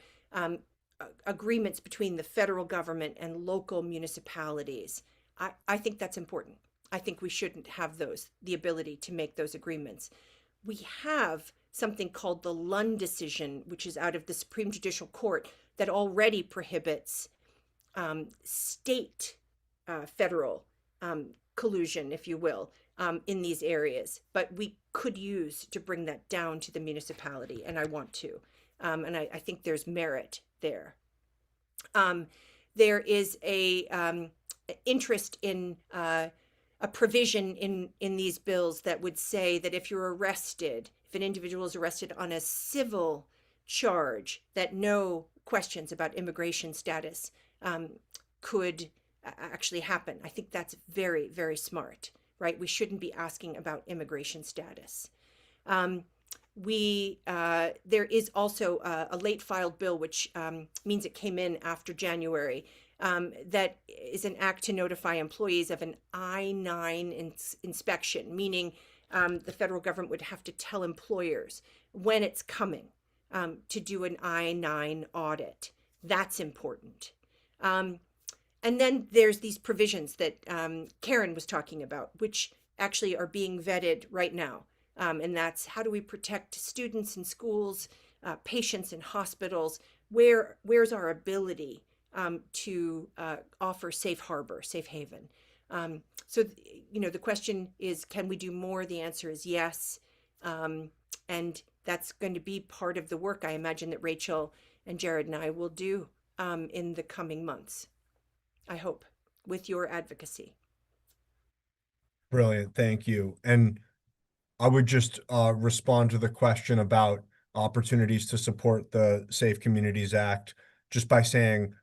agreements between the federal government and local municipalities I think that's important. I think we shouldn't have the ability to make those agreements. We have something called the Lund decision, which is out of the Supreme Judicial Court, that already prohibits state federal collusion, if you will, in these areas. But we could use to bring that down to the municipality, and I want to. And I think there's merit there. There is a interest in a provision in these bills that would say that if you're arrested, if an individual is arrested on a civil charge, that no questions about immigration status could actually happen. I think that's very, very smart, right? We shouldn't be asking about immigration status. There is also a late filed bill, which means it came in after January, that is an act to notify employees of an I-9 inspection, meaning the federal government would have to tell employers when it's coming to do an I-9 audit. That's important. And then there's these provisions that Karen was talking about, which actually are being vetted right now. And that's how do we protect students in schools, patients in hospitals? Where's our ability to offer safe harbor, safe haven? So, the question is, can we do more? The answer is yes. And that's going to be part of the work I imagine that Rachel and Jared and I will do in the coming months, I hope, with your advocacy. Brilliant. Thank you. And I would just respond to the question about opportunities to support the Safe Communities Act just by saying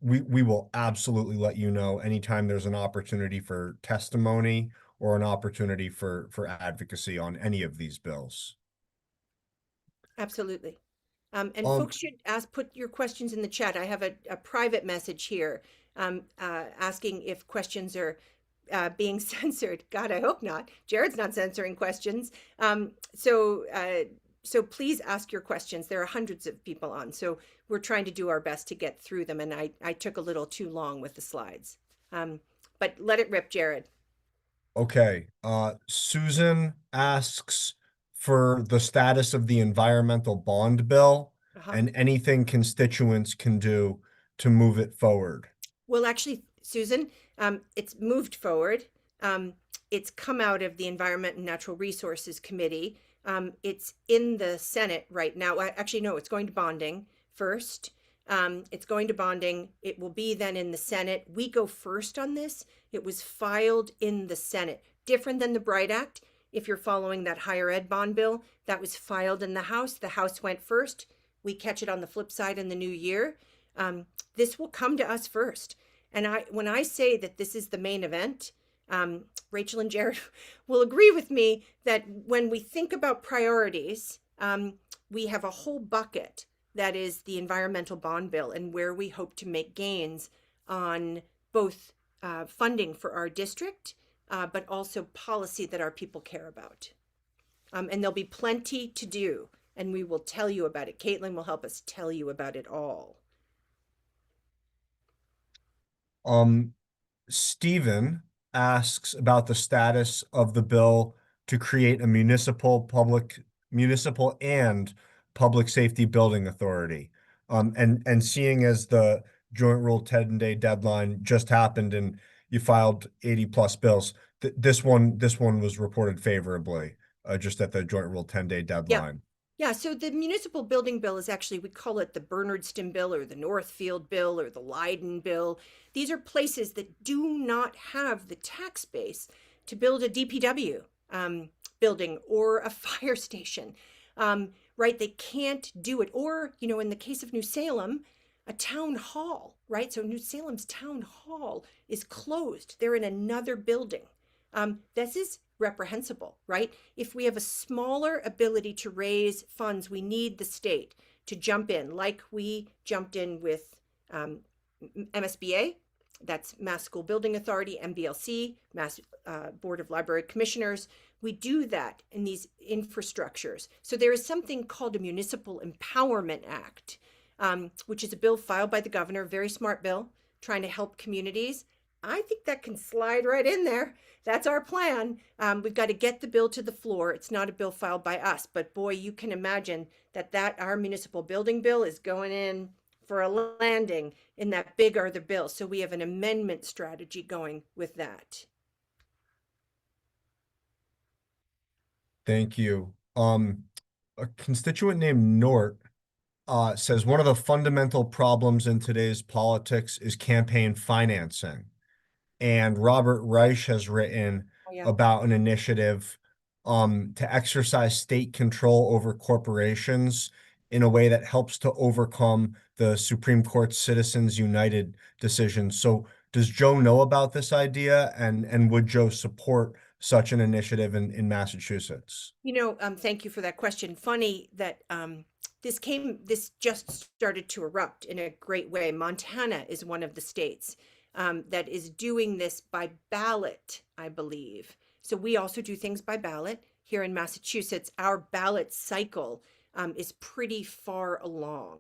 we will absolutely let you know anytime there's an opportunity for testimony or an opportunity for advocacy on any of these bills. Absolutely. And folks should put your questions in the chat. I have a private message here asking if questions are being censored. God, I hope not. Jared's not censoring questions. So please ask your questions. There are hundreds of people on, so we're trying to do our best to get through them. And I took a little too long with the slides. But let it rip, Jared. Okay. Susan asks for the status of the environmental bond bill and anything constituents can do to move it forward. Well, actually, Susan, it's moved forward. It's come out of the Environment and Natural Resources Committee. It's in the Senate right now. Actually, no, it's going to bonding first. It's going to bonding. It will be then in the Senate. We go first on this. It was filed in the Senate. Different than the Bright Act. If you're following that higher ed bond bill, that was filed in the House. The House went first. We catch it on the flip side in the new year. This will come to us first. And when I say that this is the main event, Rachel and Jared will agree with me that when we think about priorities, we have a whole bucket that is the environmental bond bill and where we hope to make gains on both funding for our district, but also policy that our people care about. And there'll be plenty to do, and we will tell you about it. Caitlin will help us tell you about it all. Stephen asks about the status of the bill to create a municipal and public safety building authority. And seeing as the joint rule 10-day deadline just happened and you filed 80 plus bills, this one was reported favorably just at the joint rule 10-day deadline. Yeah, so the municipal building bill is actually, we call it the Bernardston bill or the Northfield bill or the Leiden bill. These are places that do not have the tax base to build a DPW building or a fire station, right? They can't do it. Or, in the case of New Salem, a town hall, right? So New Salem's town hall is closed. They're in another building. This is reprehensible, right? If we have a smaller ability to raise funds, we need the state to jump in, like we jumped in with MSBA, that's Mass School Building Authority, MBLC, Mass Board of Library Commissioners. We do that in these infrastructures. So there is something called a Municipal Empowerment Act, which is a bill filed by the governor, very smart bill, trying to help communities. I think that can slide right in there. That's our plan. We've got to get the bill to the floor. It's not a bill filed by us, but boy, you can imagine that our municipal building bill is going in for a landing in that big other bill. So we have an amendment strategy going with that. Thank you. A constituent named Nort says one of the fundamental problems in today's politics is campaign financing. And Robert Reich has written Oh, yeah. about an initiative to exercise state control over corporations in a way that helps to overcome the Supreme Court's Citizens United decision. So does Joe know about this idea, and would Joe support such an initiative in Massachusetts? Thank you for that question. Funny that this just started to erupt in a great way. Montana is one of the states that is doing this by ballot, I believe. So we also do things by ballot here in Massachusetts. Our ballot cycle is pretty far along.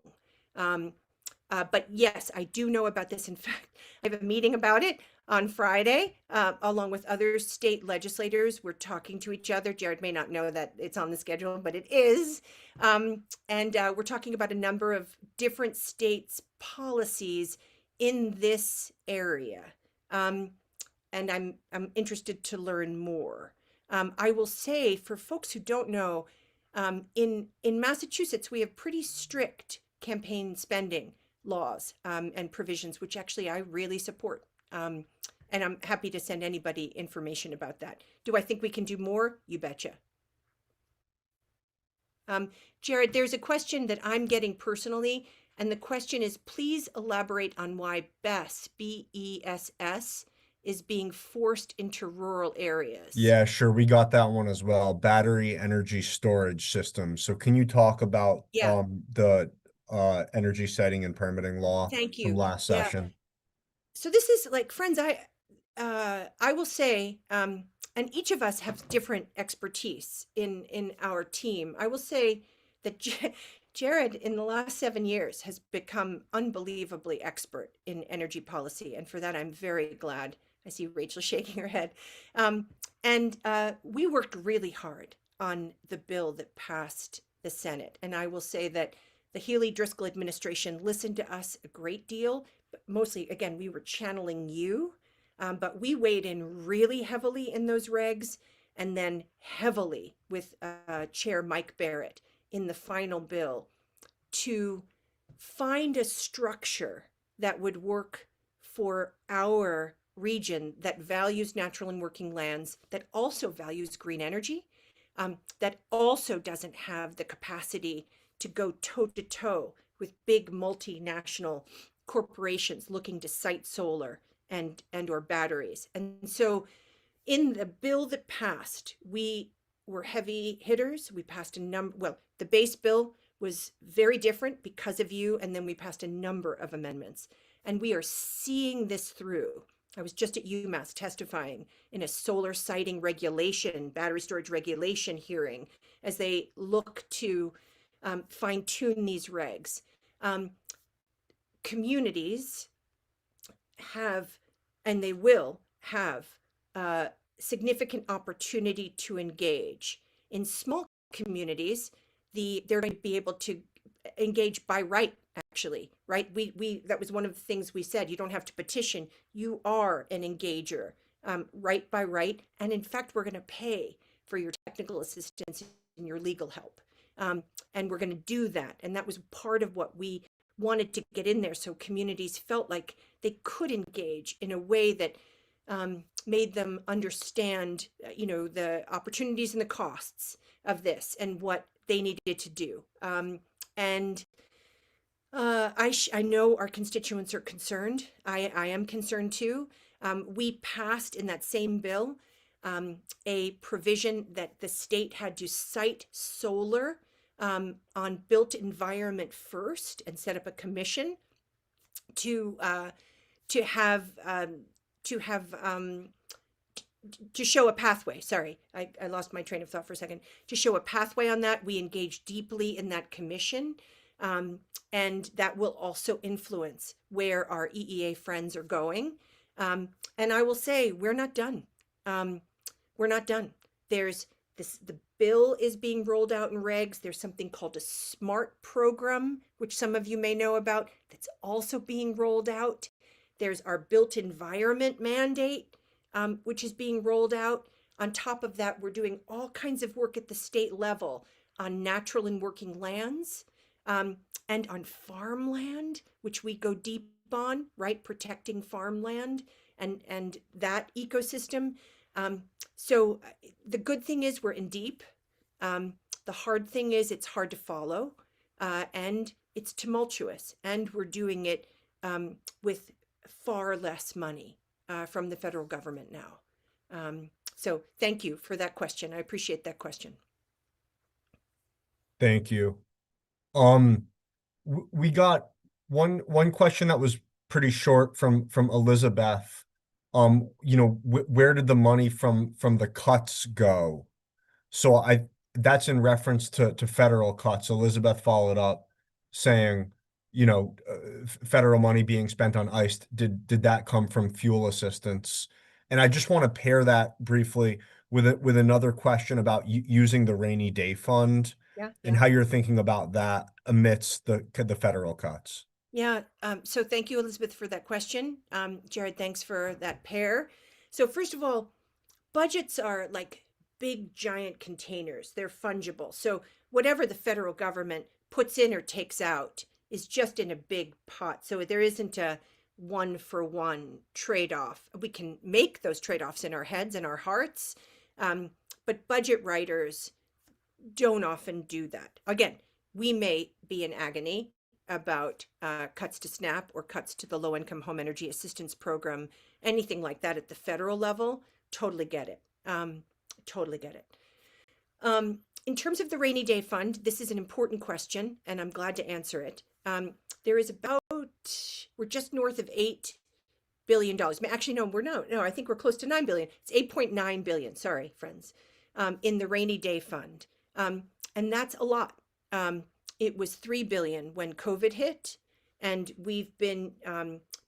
But yes, I do know about this. In fact, I have a meeting about it on Friday, along with other state legislators. We're talking to each other. Jared may not know that it's on the schedule, but it is. And we're talking about a number of different states' policies in this area. And I'm interested to learn more. I will say, for folks who don't know, in Massachusetts, we have pretty strict campaign spending laws and provisions, which actually I really support. And I'm happy to send anybody information about that. Do I think we can do more? You betcha. Jared, there's a question that I'm getting personally, and the question is, please elaborate on why BESS, BESS, is being forced into rural areas. Yeah, sure. We got that one as well. Battery energy storage system. So can you talk about Yeah. The energy siting and permitting law Thank from you. last Yeah. session? So this is like, friends, I will say, and each of us have different expertise in our team. I will say that Jared, in the last 7 years, has become unbelievably expert in energy policy, and for that I'm very glad. I see Rachel shaking her head. And we worked really hard on the bill that passed the Senate, and I will say that the Healy Driscoll administration listened to us a great deal, but mostly, again, we were channeling you. But we weighed in really heavily in those regs, and then heavily with Chair Mike Barrett in the final bill to find a structure that would work for our region, that values natural and working lands, that also values green energy, that also doesn't have the capacity to go toe to toe with big multinational corporations looking to site solar and or batteries. And so in the bill that passed, we were heavy hitters. We passed the base bill was very different because of you, and then we passed a number of amendments. And we are seeing this through. I was just at UMass testifying in a solar siting regulation, battery storage regulation hearing, as they look to fine tune these regs. Communities have, and they will have, significant opportunity to engage. In small communities, they're going to be able to engage by right, actually, right? That was one of the things we said. You don't have to petition. You are an engager, right by right. And in fact, we're going to pay for your technical assistance and your legal help. And we're going to do that. And that was part of what we wanted to get in there, so communities felt like they could engage in a way that made them understand, the opportunities and the costs of this and what they needed to do. And I know our constituents are concerned. I am concerned too. We passed in that same bill a provision that the state had to cite solar on built environment first and set up a commission to show a pathway. Sorry, I lost my train of thought for a second. To show a pathway on that, we engaged deeply in that commission, and that will also influence where our EEA friends are going. And I will say, we're not done. We're not done. There's the bill is being rolled out in regs. There's something called a SMART program, which some of you may know about, that's also being rolled out. There's our built environment mandate, which is being rolled out. On top of that, we're doing all kinds of work at the state level on natural and working lands, and on farmland, which we go deep on, right? Protecting farmland and that ecosystem. So the good thing is we're in deep. The hard thing is it's hard to follow, and it's tumultuous, and we're doing it with far less money from the federal government now. So thank you for that question. I appreciate that question. Thank you. We got one question that was pretty short from Elizabeth. Where did the money from the cuts go? So that's in reference to federal cuts. Elizabeth followed up saying, federal money being spent on ICE, did that come from fuel assistance? And I just want to pair that briefly with another question about using the rainy day fund and how you're thinking about that amidst the federal cuts. Yeah. So thank you, Elizabeth, for that question. Jared, thanks for that pair. So first of all, budgets are like big giant containers. They're fungible. So whatever the federal government puts in or takes out is just in a big pot. So there isn't a one for one trade-off. We can make those trade-offs in our heads and our hearts, but budget writers don't often do that. Again, we may be in agony about cuts to SNAP or cuts to the low-income home energy assistance program, anything like that at the federal level. Totally get it. Totally get it. In terms of the rainy day fund, this is an important question, and I'm glad to answer it. There is we're just north of $8 billion. Actually, no, I think we're close to 9 billion. It's 8.9 billion. Sorry, friends, in the rainy day fund. And that's a lot. It was 3 billion when COVID hit, and we've been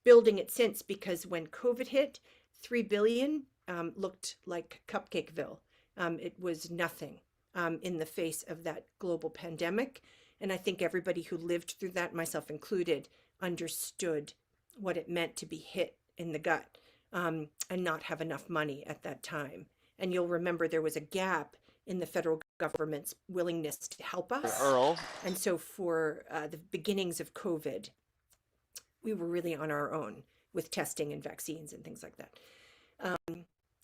building it since, because when COVID hit, 3 billion looked like Cupcakeville. It was nothing in the face of that global pandemic. And I think everybody who lived through that, myself included, understood what it meant to be hit in the gut and not have enough money at that time. And you'll remember there was a gap in the federal government's willingness to help us. Earl. And so for the beginnings of COVID, we were really on our own with testing and vaccines and things like that,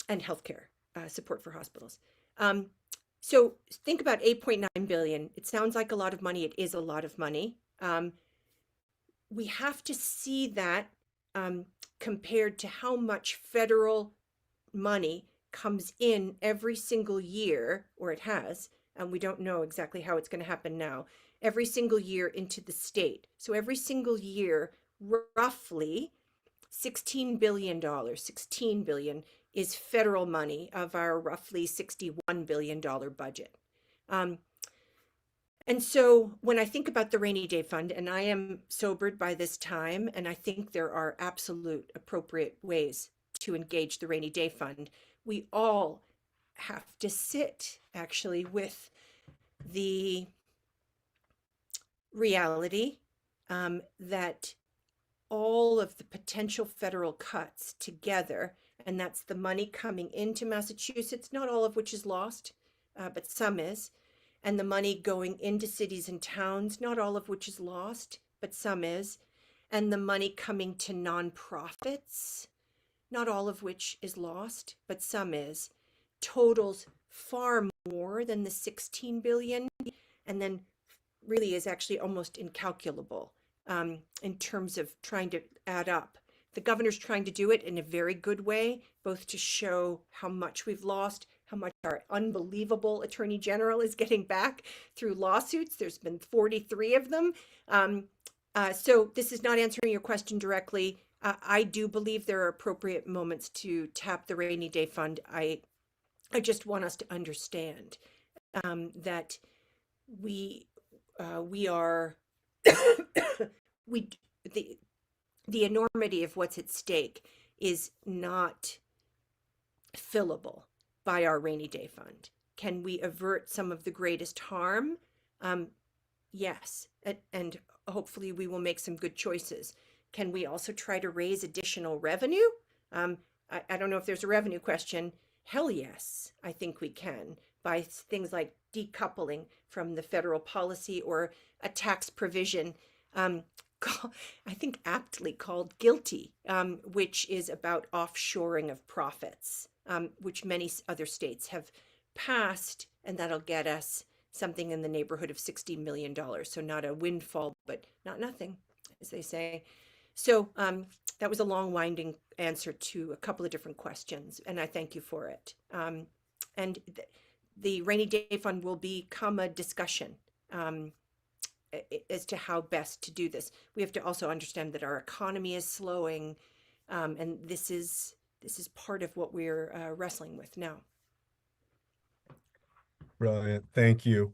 and healthcare support for hospitals. So think about 8.9 billion. It sounds like a lot of money. It is a lot of money. We have to see that compared to how much federal money comes in every single year, or it has, and we don't know exactly how it's going to happen now, every single year into the state. So every single year, roughly $16 billion, 16 billion is federal money of our roughly $61 billion budget. And so when I think about the rainy day fund, and I am sobered by this time, and I think there are absolute appropriate ways to engage the rainy day fund, we all have to sit actually with the reality that all of the potential federal cuts together, and that's the money coming into Massachusetts, not all of which is lost, but some is, and the money going into cities and towns, not all of which is lost, but some is, and the money coming to nonprofits, not all of which is lost, but some is, totals far more than the 16 billion, and then really is actually almost incalculable in terms of trying to add up. The governor's trying to do it in a very good way, both to show how much we've lost, how much our unbelievable attorney general is getting back through lawsuits. There's been 43 of them. So this is not answering your question directly. I do believe there are appropriate moments to tap the rainy day fund. I just want us to understand that we are the enormity of what's at stake is not fillable by our rainy day fund. Can we avert some of the greatest harm? Yes, and hopefully we will make some good choices. Can we also try to raise additional revenue? I don't know if there's a revenue question. Hell yes, I think we can by things like decoupling from the federal policy or a tax provision, um, I think aptly called GILTY, which is about offshoring of profits, which many other states have passed, and that'll get us something in the neighborhood of $60 million. So not a windfall, but not nothing, as they say. So that was a long winding answer to a couple of different questions, and I thank you for it. And the rainy day fund will become a discussion as to how best to do this. We have to also understand that our economy is slowing, and this is part of what we're wrestling with now. Brilliant. Thank you.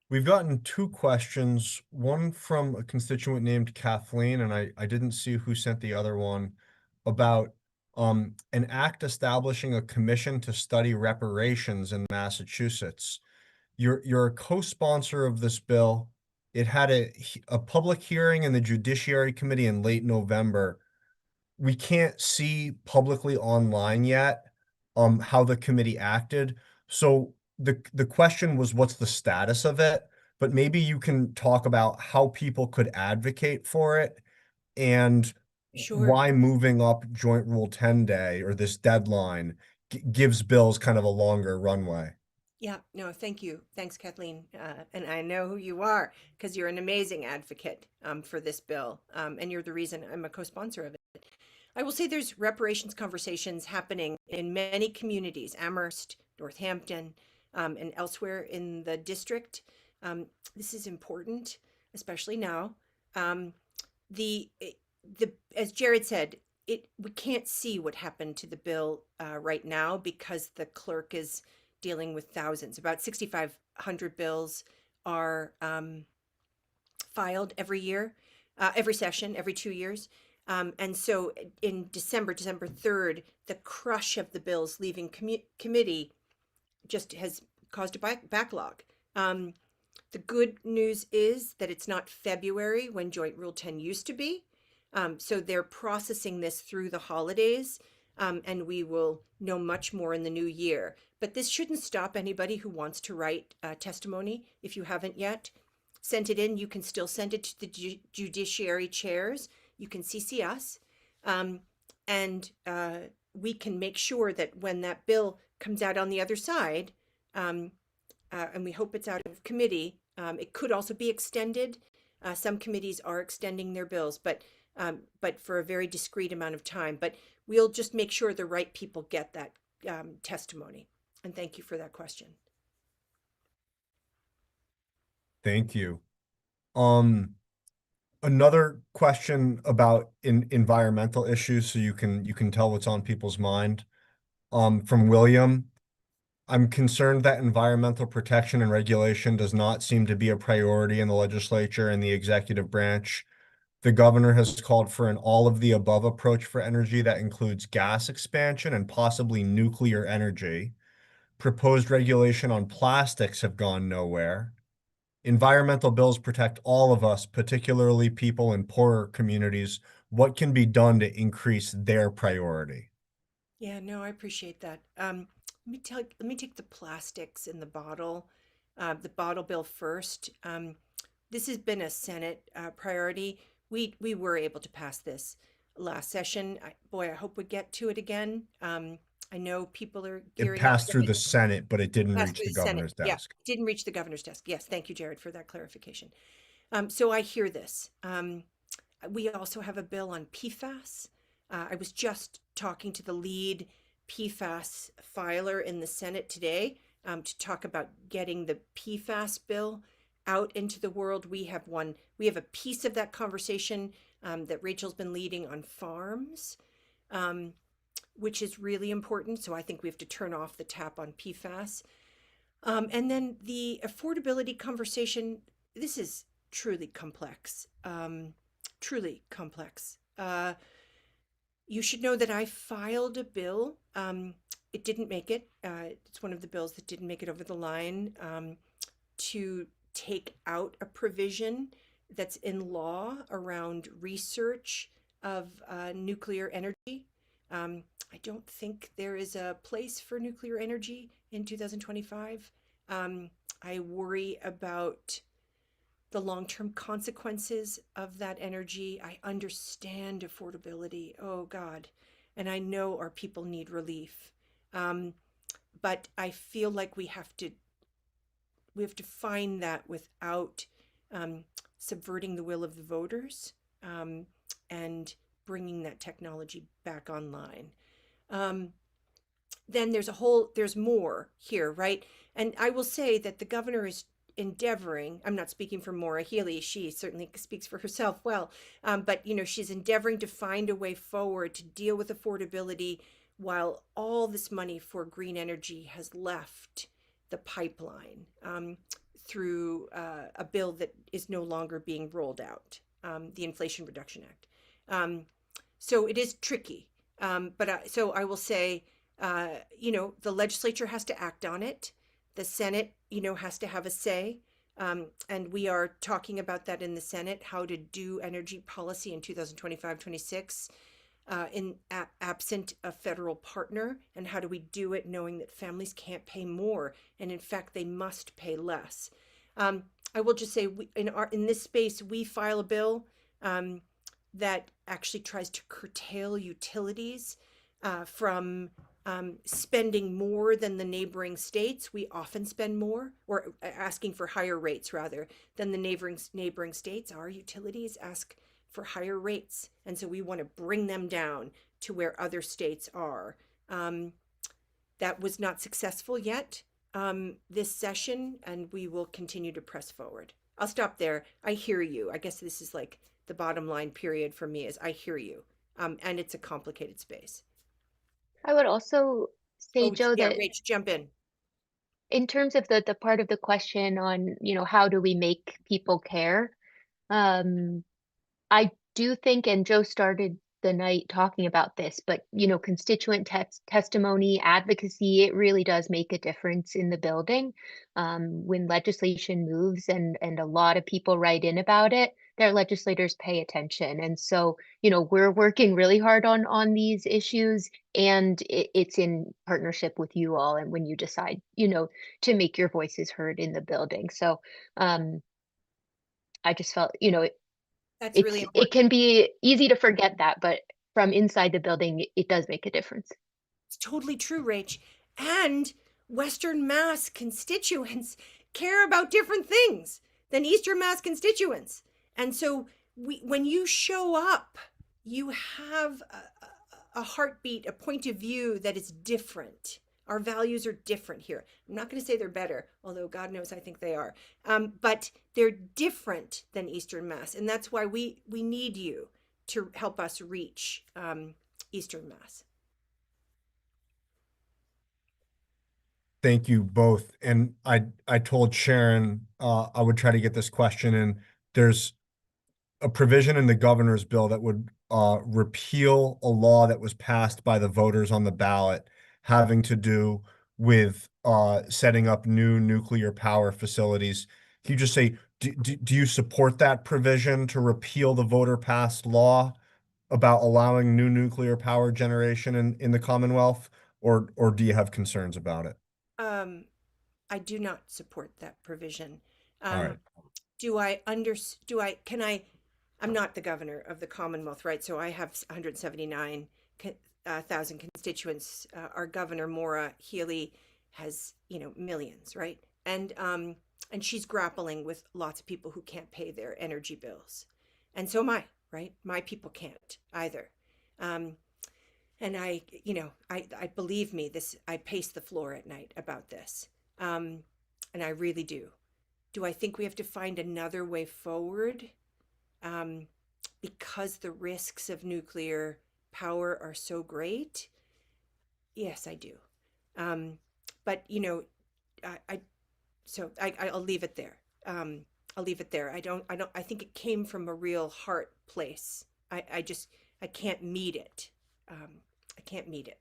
We've gotten two questions, one from a constituent named Kathleen, and I didn't see who sent the other one, about an act establishing a commission to study reparations in Massachusetts. You're a co-sponsor of this bill. It had a public hearing in the Judiciary Committee in late November. We can't see publicly online yet how the committee acted. So the question was, what's the status of it? But maybe you can talk about how people could advocate for it and Sure. why moving up Joint Rule 10 day or this deadline gives bills kind of a longer runway. Yeah, no, thank you. Thanks, Kathleen. And I know who you are because you're an amazing advocate for this bill. And you're the reason I'm a co-sponsor of it. I will say there's reparations conversations happening in many communities, Amherst, Northampton, and elsewhere in the district. This is important, especially now. The as Jared said, we can't see what happened to the bill right now because the clerk is dealing with thousands. About 6,500 bills are filed every year, every session, every 2 years. And so in December 3rd, the crush of the bills leaving committee just has caused a backlog. The good news is that it's not February when Joint Rule 10 used to be. So they're processing this through the holidays, and we will know much more in the new year. But this shouldn't stop anybody who wants to write testimony. If you haven't yet sent it in, you can still send it to the judiciary chairs. You can CC us, and we can make sure that when that bill comes out on the other side, and we hope it's out of committee, it could also be extended. Some committees are extending their bills, but for a very discrete amount of time. But we'll just make sure the right people get that testimony. And thank you for that question. Thank you. Another question about environmental issues, so you can tell what's on people's mind. From William. I'm concerned that environmental protection and regulation does not seem to be a priority in the legislature and the executive branch. The governor has called for an all of the above approach for energy that includes gas expansion and possibly nuclear energy. Proposed regulation on plastics have gone nowhere. Environmental bills protect all of us, particularly people in poorer communities. What can be done to increase their priority? Yeah, no, I appreciate that. Let me take the plastics in the bottle bill first. This has been a Senate priority. We were able to pass this last session. I hope we get to it again. I know people are It gearing up. passed through the Senate, but it didn't Passed reach through the the Senate. governor's Yeah, desk. didn't reach the governor's desk. Yes, thank you, Jared, for that clarification. So I hear this. We also have a bill on PFAS. I was just talking to the lead PFAS filer in the Senate today to talk about getting the PFAS bill out into the world. We have a piece of that conversation that Rachel's been leading on farms, which is really important. So I think we have to turn off the tap on PFAS. And then the affordability conversation, this is truly complex, truly complex. You should know that I filed a bill. It didn't make it. It's one of the bills that didn't make it over the line, to take out a provision that's in law around research of nuclear energy. I don't think there is a place for nuclear energy in 2025. I worry about the long-term consequences of that energy. I understand affordability. Oh God. And I know our people need relief. But I feel like we have to find that without subverting the will of the voters, and bringing that technology back online. Um, then there's more here, right? And I will say that the governor is endeavoring, I'm not speaking for Maura Healey, she certainly speaks for herself well, but she's endeavoring to find a way forward to deal with affordability while all this money for green energy has left the pipeline, through a bill that is no longer being rolled out, the Inflation Reduction Act. So it is tricky. So I will say, the legislature has to act on it. The Senate, has to have a say. And we are talking about that in the Senate, how to do energy policy in 2025-26, absent a federal partner, and how do we do it knowing that families can't pay more, and in fact they must pay less. I will just say, in this space, we file a bill that actually tries to curtail utilities from spending more than the neighboring states. We often spend more, or asking for higher rates rather than the neighboring states. Our utilities ask for higher rates, and so we want to bring them down to where other states are. That was not successful yet this session, and we will continue to press forward. I'll stop there. I hear you. I guess this is like the bottom line period for me, is I hear you. And it's a complicated space. I would also say, Oh, Joe, yeah, that Rach, jump in. in terms of the part of the question on, how do we make people care? I do think, and Joe started the night talking about this, but constituent testimony, advocacy, it really does make a difference in the building. When legislation moves and a lot of people write in about it, their legislators pay attention. And so, we're working really hard on these issues, and it's in partnership with you all. And when you decide, to make your voices heard in the building. So, I just felt, That's really it important. can be easy to forget that, but from inside the building, it does make a difference. It's totally true, Rach. And Western Mass constituents care about different things than Eastern Mass constituents. And so when you show up, you have a heartbeat, a point of view that is different. Our values are different here. I'm not going to say they're better, although God knows I think they are. But they're different than Eastern Mass. And that's why we need you to help us reach Eastern Mass. Thank you both. And I told Sharon I would try to get this question in. There's a provision in the governor's bill that would repeal a law that was passed by the voters on the ballot having to do with setting up new nuclear power facilities. Can you just say, do you support that provision to repeal the voter passed law about allowing new nuclear power generation in the Commonwealth, or do you have concerns about it? I do not support that provision. All right. I'm not the governor of the Commonwealth, right? So I have 179,000 constituents. Our governor, Maura Healey, has, millions, right? And she's grappling with lots of people who can't pay their energy bills. And so am I, right? My people can't either. And I believe me, I pace the floor at night about this. And I really do. Do I think we have to find another way forward? Because the risks of nuclear power are so great? Yes, I do. But I'll leave it there. I'll leave it there. I think it came from a real heart place. I can't meet it I can't meet it.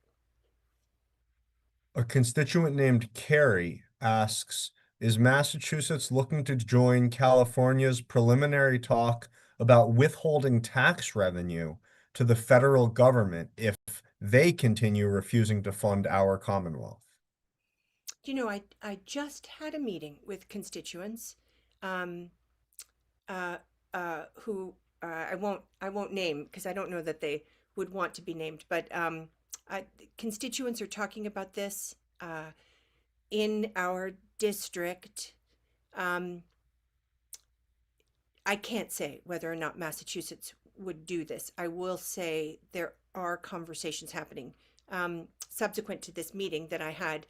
A constituent named Carrie asks, is Massachusetts looking to join California's preliminary talk about withholding tax revenue to the federal government if they continue refusing to fund our Commonwealth? You know, I just had a meeting with constituents, um, uh, who I won't name because I don't know that they would want to be named, but constituents are talking about this in our district. Um, I can't say whether or not Massachusetts would do this. I will say there are conversations happening. Subsequent to this meeting that I had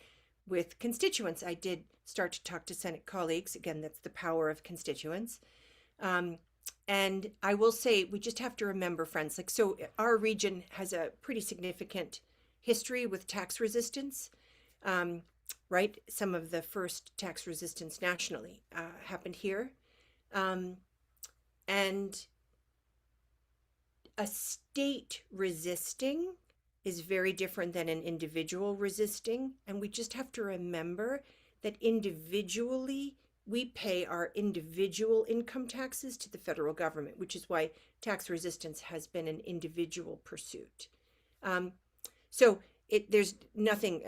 with constituents, I did start to talk to Senate colleagues. Again, that's the power of constituents. Um, and I will say, we just have to remember, friends, like, so our region has a pretty significant history with tax resistance, right? Some of the first tax resistance nationally happened here. And a state resisting is very different than an individual resisting. And we just have to remember that individually, we pay our individual income taxes to the federal government, which is why tax resistance has been an individual pursuit. So there's nothing,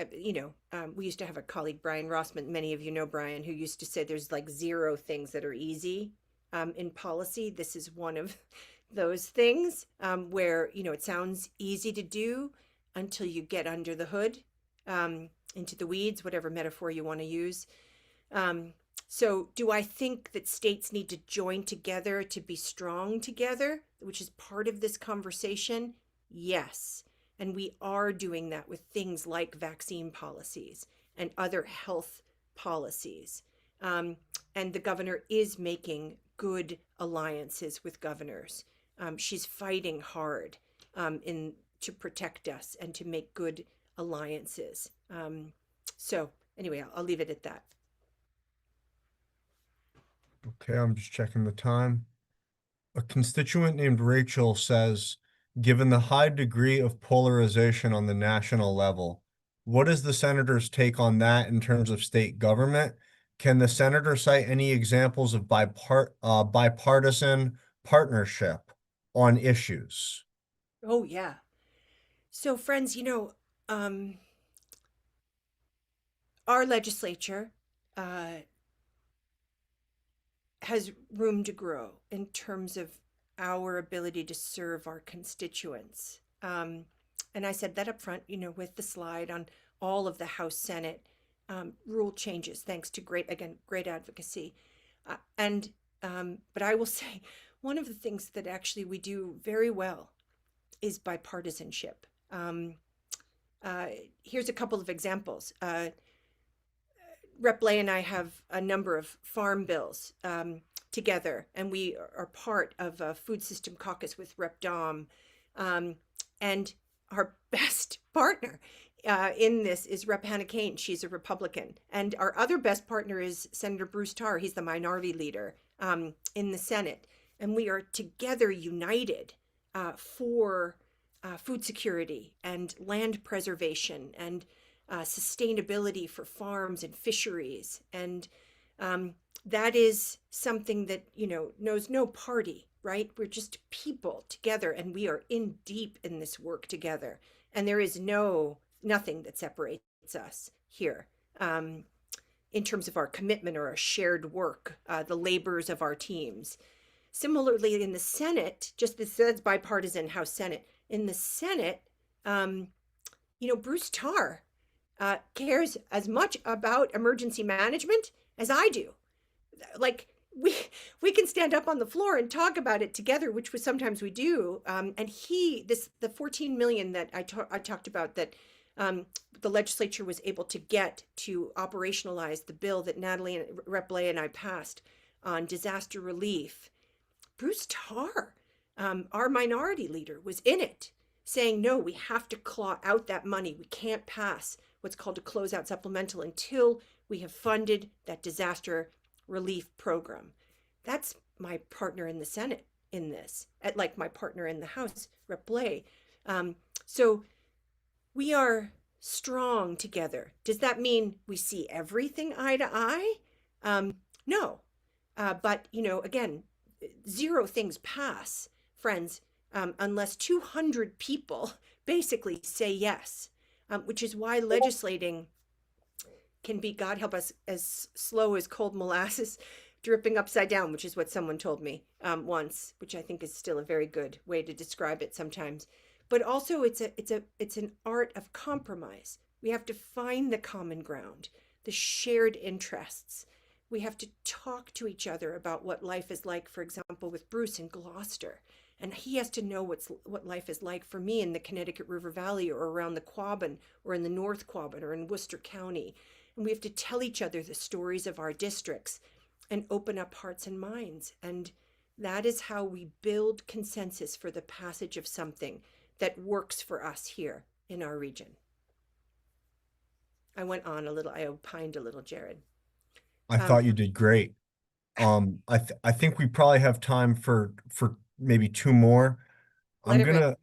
we used to have a colleague, Brian Rossman, many of you know Brian, who used to say there's like 0 things that are easy in policy. This is one of those things where, it sounds easy to do until you get under the hood, into the weeds, whatever metaphor you want to use. So do I think that states need to join together to be strong together, which is part of this conversation? Yes. And we are doing that with things like vaccine policies and other health policies. And the governor is making good alliances with governors. She's fighting hard to protect us and to make good alliances. So anyway, I'll leave it at that. Okay, I'm just checking the time. A constituent named Rachel says, given the high degree of polarization on the national level, what is the senator's take on that in terms of state government? Can the senator cite any examples of bipartisan partnership on issues? Oh, yeah. So, friends, our legislature has room to grow in terms of our ability to serve our constituents. And I said that up front, with the slide on all of the House Senate rule changes, thanks to great advocacy. But I will say, one of the things that actually we do very well is bipartisanship. Here's a couple of examples. Rep. Lay and I have a number of farm bills together, and we are part of a food system caucus with Rep. Dom. And our best partner in this is Rep. Hannah Kane. She's a Republican. And our other best partner is Senator Bruce Tarr. He's the minority leader in the Senate. And we are together united for food security and land preservation and sustainability for farms and fisheries. And that is something that, knows no party, right? We're just people together, and we are in deep in this work together. And there is nothing that separates us here in terms of our commitment or our shared work, the labors of our teams. Similarly, in the Senate, just this says bipartisan House Senate. In the Senate, Bruce Tarr cares as much about emergency management as I do. Like, we can stand up on the floor and talk about it together, which was sometimes we do. And the 14 million that I talked about that the legislature was able to get to operationalize the bill that Natalie and Rep. Lay and I passed on disaster relief. Bruce Tarr, our minority leader, was in it, saying, no, we have to claw out that money. We can't pass what's called a closeout supplemental until we have funded that disaster relief program. That's my partner in the Senate in this, like my partner in the House, Rep. Lay. So we are strong together. Does that mean we see everything eye to eye? No. But, again, zero things pass, friends, unless 200 people basically say yes, which is why legislating can be, God help us, as slow as cold molasses dripping upside down, which is what someone told me once, which I think is still a very good way to describe it sometimes. But also, it's an art of compromise. We have to find the common ground, the shared interests. We have to talk to each other about what life is like, for example, with Bruce in Gloucester. And he has to know what life is like for me in the Connecticut River Valley or around the Quabbin or in the North Quabbin or in Worcester County. And we have to tell each other the stories of our districts and open up hearts and minds. And that is how we build consensus for the passage of something that works for us here in our region. I went on a little, I opined a little, Jared. I thought you did great. I think we probably have time for maybe two more. I'm gonna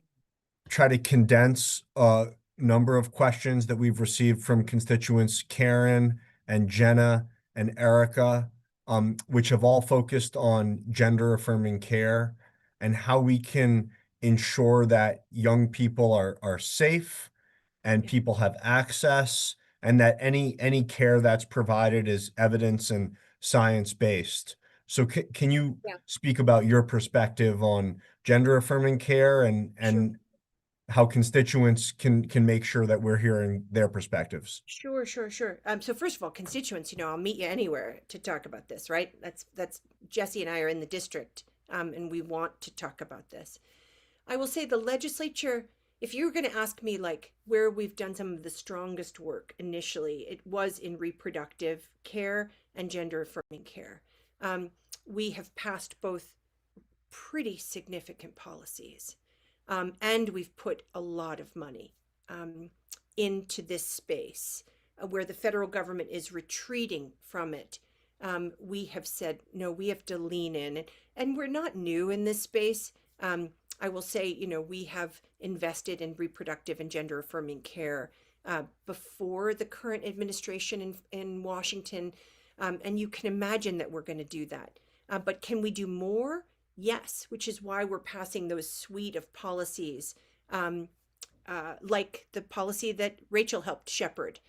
try to condense a number of questions that we've received from constituents Karen and Jenna and Erica, which have all focused on gender affirming care and how we can ensure that young people are safe and people have access and that any care that's provided is evidence and science-based. So can you speak about your perspective on gender affirming care and how constituents can make sure that we're hearing their perspectives? Sure. So first of all, constituents, I'll meet you anywhere to talk about this, right? That's Jesse and I are in the district, and we want to talk about this. I will say the legislature, if you were going to ask me like where we've done some of the strongest work initially, it was in reproductive care and gender affirming care. We have passed both pretty significant policies, and we've put a lot of money into this space where the federal government is retreating from it. We have said, no, we have to lean in, and we're not new in this space. I will say, we have invested in reproductive and gender affirming care before the current administration in Washington. And you can imagine that we're going to do that. But can we do more? Yes, which is why we're passing those suite of policies, like the policy that Rachel helped shepherd,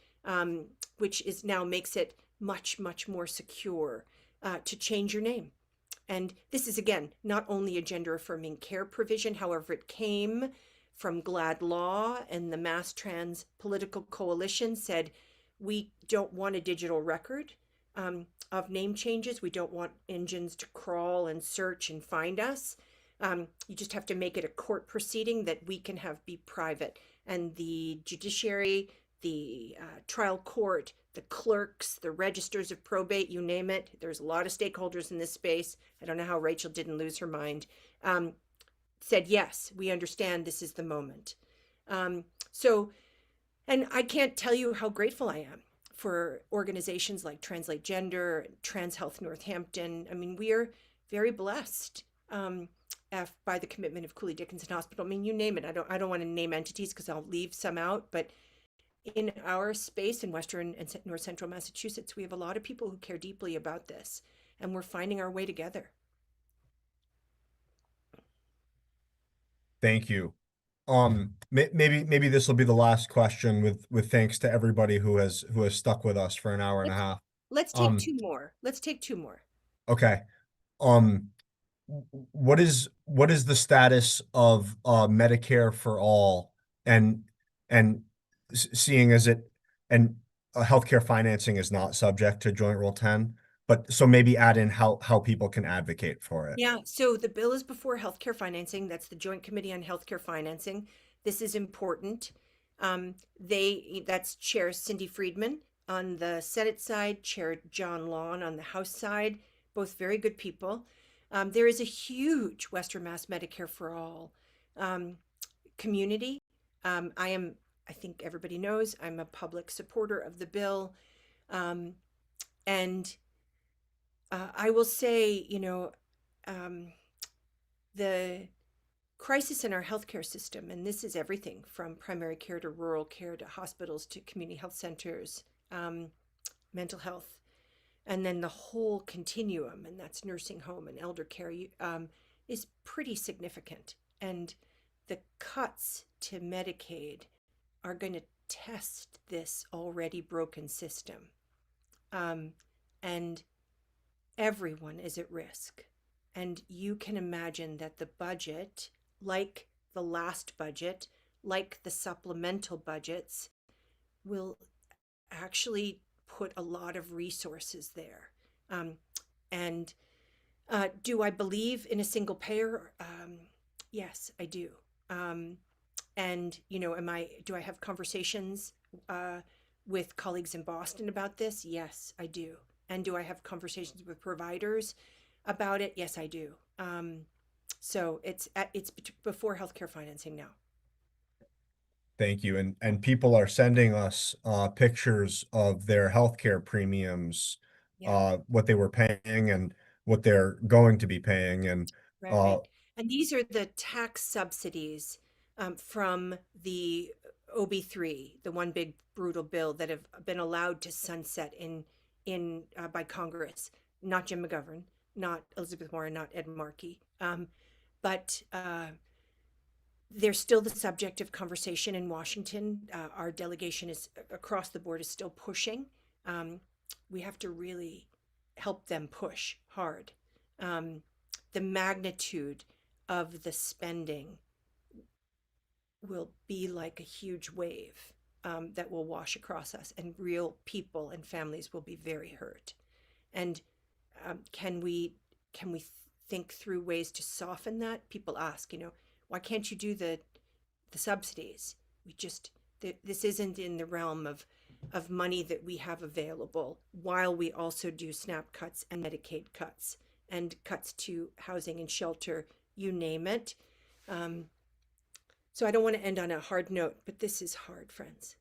which is now makes it much, much more secure to change your name. And this is, again, not only a gender affirming care provision, however, it came from GLAD Law, and the Mass Trans Political Coalition said, we don't want a digital record of name changes. We don't want engines to crawl and search and find us. You just have to make it a court proceeding that we can have be private. And the judiciary, the trial court, the clerks, the registers of probate, you name it. There's a lot of stakeholders in this space. I don't know how Rachel didn't lose her mind. Said, yes, we understand this is the moment. And I can't tell you how grateful I am for organizations like Translate Gender, Trans Health Northampton. I mean, we are very blessed by the commitment of Cooley Dickinson Hospital. I mean, you name it. I don't want to name entities because I'll leave some out, but in our space in Western and North Central Massachusetts, we have a lot of people who care deeply about this, and we're finding our way together. Thank you. Maybe this will be the last question with thanks to everybody who has stuck with us for an hour and a half. Let's take two more. Let's take two more. Okay. What is the status of Medicare for all and seeing as it and healthcare financing is not subject to Joint Rule 10, but so maybe add in how people can advocate for it. Yeah, so the bill is before healthcare financing. That's the Joint Committee on Healthcare Financing. This is important. That's Chair Cindy Friedman on the Senate side, Chair John Lawn on the House side, both very good people. There is a huge Western Mass Medicare for All community. I think everybody knows, I'm a public supporter of the bill. And I will say, the crisis in our healthcare system, and this is everything from primary care to rural care to hospitals to community health centers, mental health, and then the whole continuum, and that's nursing home and elder care, is pretty significant. And the cuts to Medicaid are going to test this already broken system. And everyone is at risk. And you can imagine that the budget, like the last budget, like the supplemental budgets, will actually put a lot of resources there. And do I believe in a single payer? Yes, I do. And do I have conversations with colleagues in Boston about this? Yes, I do. And do I have conversations with providers about it? Yes, I do. So it's before healthcare financing now. Thank you. And people are sending us pictures of their healthcare premiums, Yeah. what they were paying and what they're going to be paying. And Right. And these are the tax subsidies from the OB3, the one big brutal bill that have been allowed to sunset in by Congress. Not Jim McGovern, not Elizabeth Warren, not Ed Markey, but they're still the subject of conversation in Washington. Our delegation is across the board is still pushing. We have to really help them push hard. The magnitude of the spending will be like a huge wave that will wash across us, and real people and families will be very hurt. And can we think through ways to soften that? People ask, why can't you do the subsidies? This isn't in the realm of money that we have available, while we also do SNAP cuts and Medicaid cuts and cuts to housing and shelter, you name it. So I don't want to end on a hard note, but this is hard, friends.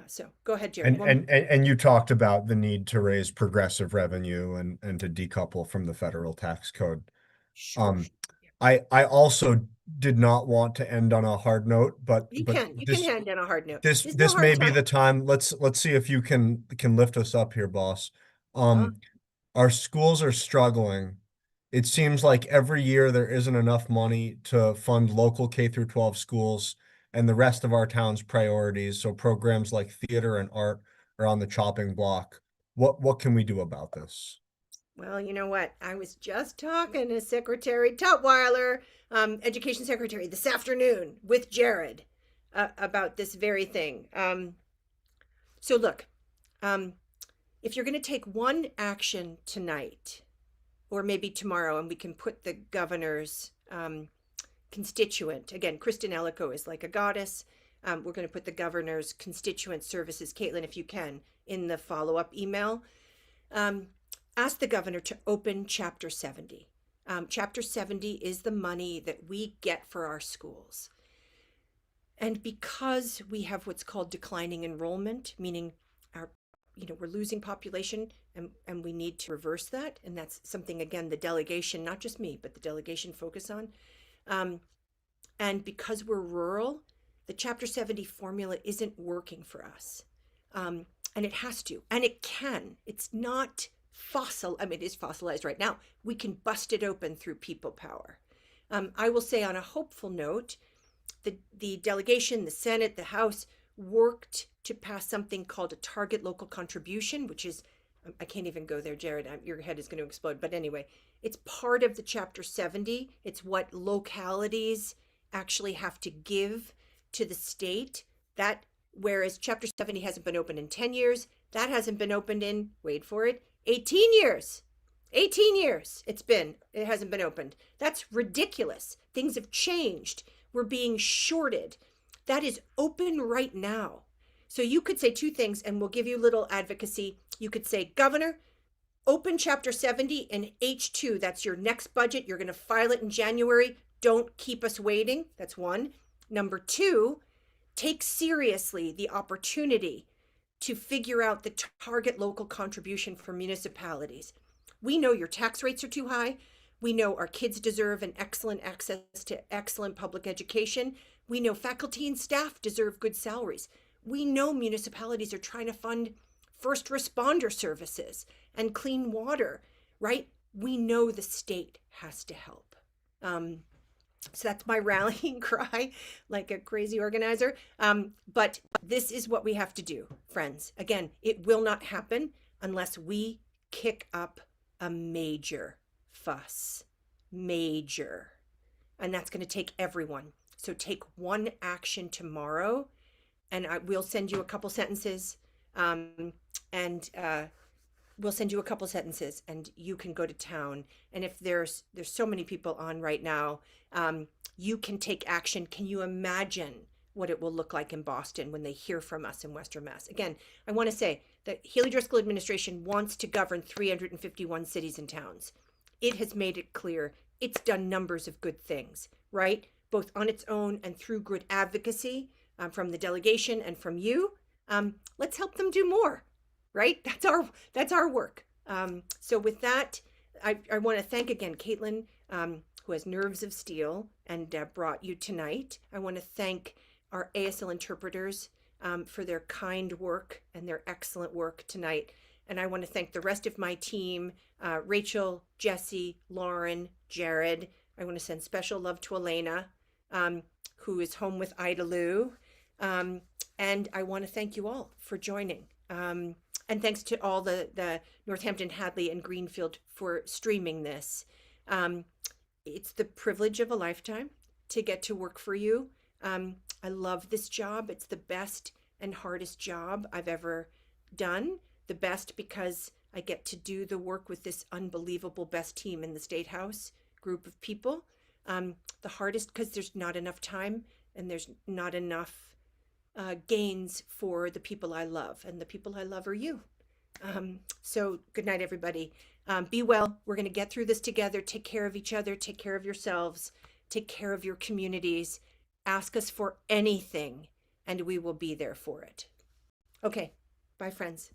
So go ahead, Jared. And you talked about the need to raise progressive revenue and to decouple from the federal tax code. Sure. I also did not want to end on a hard note, but You can end on a hard note. This There's no hard may be time. the time. Let's see if you can lift us up here, boss. Our schools are struggling. It seems like every year there isn't enough money to fund local K through 12 schools and the rest of our town's priorities. So programs like theater and art are on the chopping block. What can we do about this? Well, you know what? I was just talking to Secretary Tutwiler, Education Secretary, this afternoon with Jared about this very thing. So look, if you're going to take one action tonight, or maybe tomorrow, and we can put the governor's constituent, again, Kristen Ellico is like a goddess. We're going to put the governor's constituent services, Caitlin, if you can, in the follow-up email. Ask the governor to open Chapter 70. Chapter 70 is the money that we get for our schools. And because we have what's called declining enrollment, meaning we're losing population, and we need to reverse that. And that's something, again, the delegation, not just me, but the delegation focus on. And because we're rural, the Chapter 70 formula isn't working for us. And it has to, and it can. It's not fossil. I mean, it is fossilized right now. We can bust it open through people power. I will say, on a hopeful note, the delegation, the Senate, the House worked to pass something called a target local contribution, which is, I can't even go there, Jared, your head is going to explode. But anyway, it's part of the Chapter 70. It's what localities actually have to give to the state. That, whereas Chapter 70 hasn't been opened in 10 years, that hasn't been opened in, wait for it, 18 years. 18 years it hasn't been opened. That's ridiculous. Things have changed. We're being shorted. That is open right now. So you could say two things, and we'll give you a little advocacy. You could say, Governor, open Chapter 70 in H2. That's your next budget. You're going to file it in January. Don't keep us waiting. That's one. Number two, take seriously the opportunity to figure out the target local contribution for municipalities. We know your tax rates are too high. We know our kids deserve an excellent access to excellent public education. We know faculty and staff deserve good salaries. We know municipalities are trying to fund first responder services and clean water, right? We know the state has to help. So that's my rallying cry, like a crazy organizer. But this is what we have to do, friends. Again, it will not happen unless we kick up a major fuss. Major. And that's going to take everyone. So take one action tomorrow, and we'll send you a couple sentences. And we'll send you a couple sentences and you can go to town. And if there's so many people on right now, you can take action. Can you imagine what it will look like in Boston when they hear from us in Western Mass? Again, I want to say that Haley Driscoll administration wants to govern 351 cities and towns. It has made it clear it's done numbers of good things, right? Both on its own and through good advocacy from the delegation and from you. Let's help them do more. Right? That's our work. So with that, I want to thank again Caitlin, who has nerves of steel and brought you tonight. I want to thank our ASL interpreters for their kind work and their excellent work tonight. And I want to thank the rest of my team, Rachel, Jesse, Lauren, Jared. I want to send special love to Elena, who is home with Ida Lou. And I want to thank you all for joining. And thanks to all the Northampton, Hadley, and Greenfield for streaming this. It's the privilege of a lifetime to get to work for you. I love this job. It's the best and hardest job I've ever done. The best because I get to do the work with this unbelievable best team in the State House group of people. The hardest because there's not enough time and there's not enough gains for the people I love, and the people I love are you. So good night, everybody. Be well. We're going to get through this together. Take care of each other. Take care of yourselves. Take care of your communities. Ask us for anything, and we will be there for it. Okay. Bye, friends.